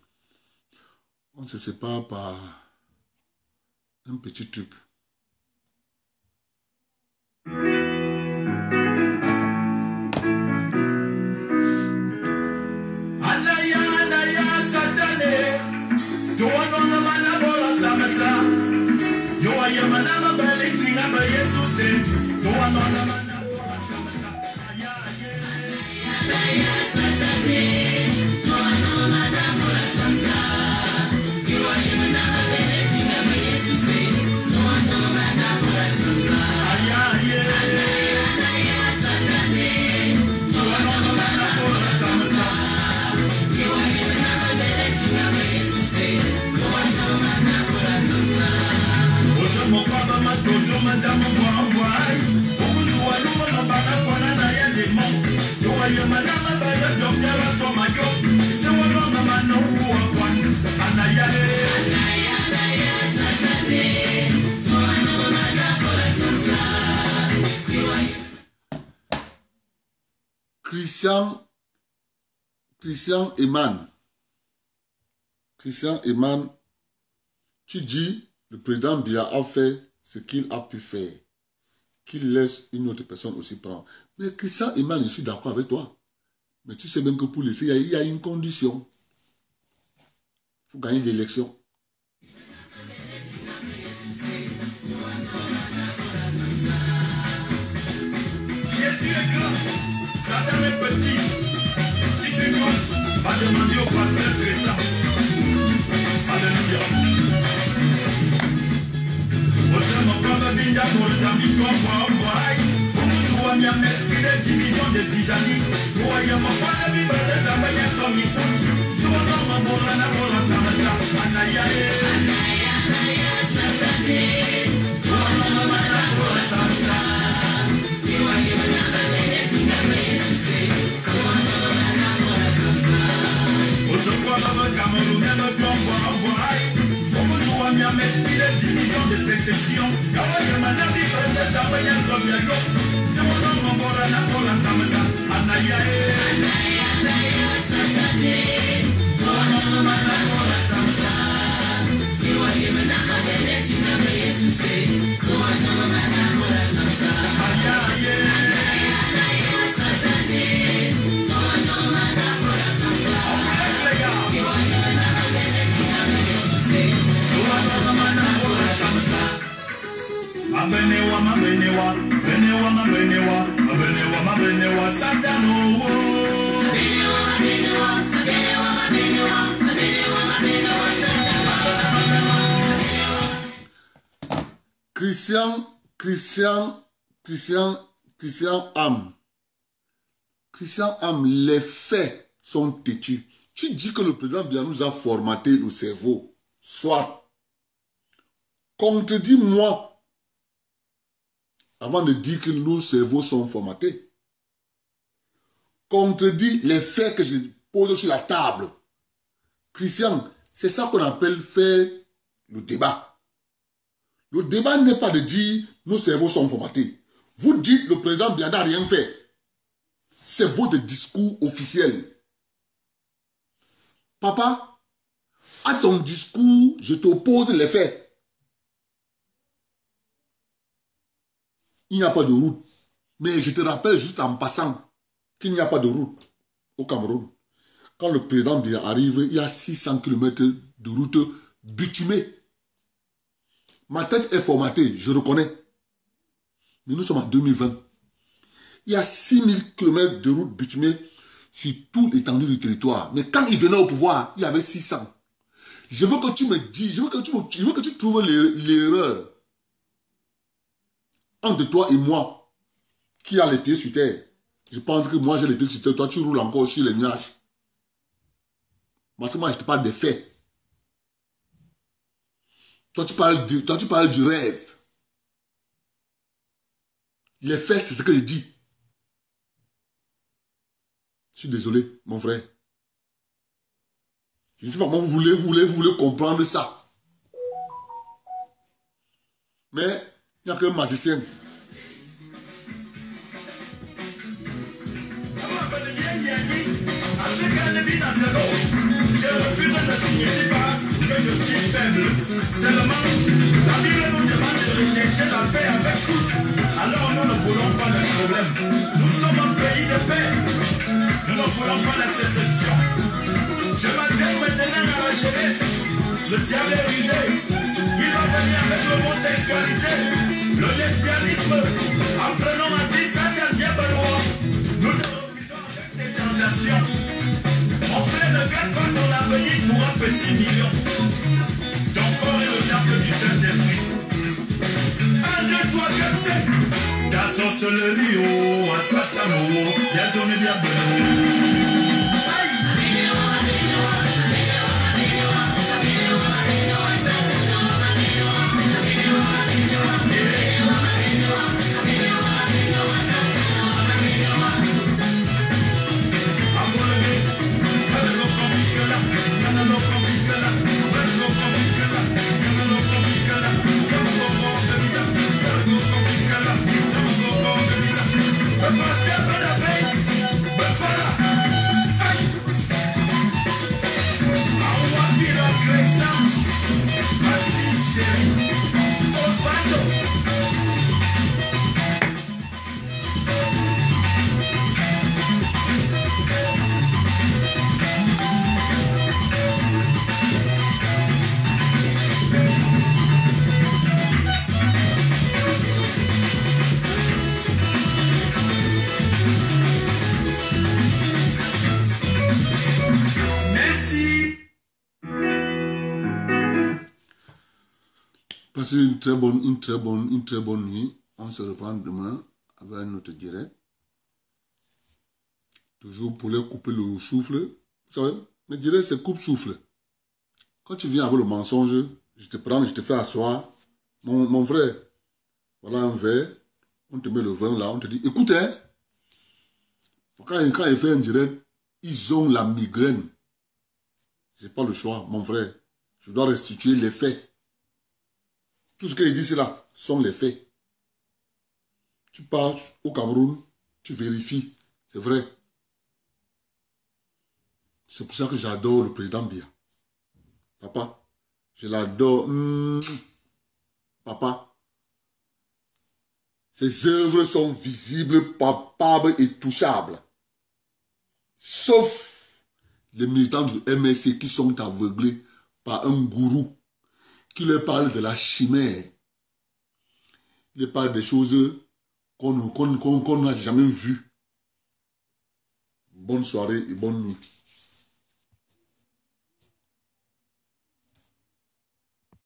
On se sépare par un petit truc. Christian Eman, tu dis, le président Biya a fait ce qu'il a pu faire, qu'il laisse une autre personne aussi prendre. Mais Christian Eman, je suis d'accord avec toi. Mais tu sais même que pour laisser, il y a une condition. Il faut gagner l'élection. Jésus est grand, Satan est petit. Si tu marches, va demander au pasteur Christophe. Alléluia. Osema kwamba binda bolta victoire kwa vai. Umuzua mya esprit de division des izani. Oya mafana bibele zamba ya somi. Tuwa mama bora na bora samasa. Anaya Christian Ham, les faits sont têtus. Tu dis que le président Biya nous a formaté le cerveau. Soit. Contredis-moi avant de dire que nos cerveaux sont formatés. Contredis les faits que je pose sur la table. Christian, c'est ça qu'on appelle faire le débat. Le débat n'est pas de dire nos cerveaux sont formatés. Vous dites le président Biya n'a rien fait. C'est votre discours officiel. Papa, à ton discours, je t'oppose les faits. Il n'y a pas de route. Mais je te rappelle juste en passant qu'il n'y a pas de route au Cameroun. Quand le président Biya arrive, il y a 600 km de route bitumée. Ma tête est formatée, je reconnais. Mais nous sommes en 2020. Il y a 6000 km de route bitumée sur toute l'étendue du territoire. Mais quand il venait au pouvoir, il y avait 600. Je veux que tu me dises, je veux que tu trouves l'erreur entre toi et moi, qui a les pieds sur terre. Je pense que moi j'ai les pieds sur terre, toi tu roules encore sur les nuages. Parce que moi je te parle des faits. Toi tu parles du rêve. Les faits, c'est ce que je dis. Je suis désolé, mon frère. Je ne sais pas comment vous voulez comprendre ça. Mais il n'y a qu'un magicien. Je refuse ne signifie pas que je suis faible. Seulement, la Bible nous demande de rechercher la paix avec tous. Alors nous ne voulons pas de problème. Nous sommes un pays de paix. Nous ne voulons pas la sécession. Je m'attends maintenant à la jeunesse. Le diable est rusé. Il va venir avec l'homosexualité, le lesbianisme. Apprenons à dire ça vient bien benoît. Nous te refusons avec des tentations. Mon frère, ne garde pas ton avenir pour un petit million. Ton corps est le temple du Saint-Esprit. 1, 2, 3, 4, 5. Ta sorcellerie, oh, à Satano, bien donné, bien bon. Passez une très bonne nuit. On se reprend demain avec notre direct. Toujours pour les couper le souffle. Vous savez, le direct c'est coupe-souffle. Quand tu viens avec le mensonge, je te prends, je te fais asseoir. Mon frère, voilà un verre. On te met le vin là, on te dit, écoute, hein, quand il fait un direct, ils ont la migraine. C'est pas le choix, mon frère. Je dois restituer les faits. Tout ce qu'il dit c'est là sont les faits. Tu pars au Cameroun, tu vérifies, c'est vrai. C'est pour ça que j'adore le président Biya. Papa, je l'adore. Papa, ses œuvres sont visibles, palpables et touchables. Sauf les militants du MSC qui sont aveuglés par un gourou qui leur parle de la chimère. Il leur parle des choses qu'on n'a jamais vues. bonne soirée et bonne nuit.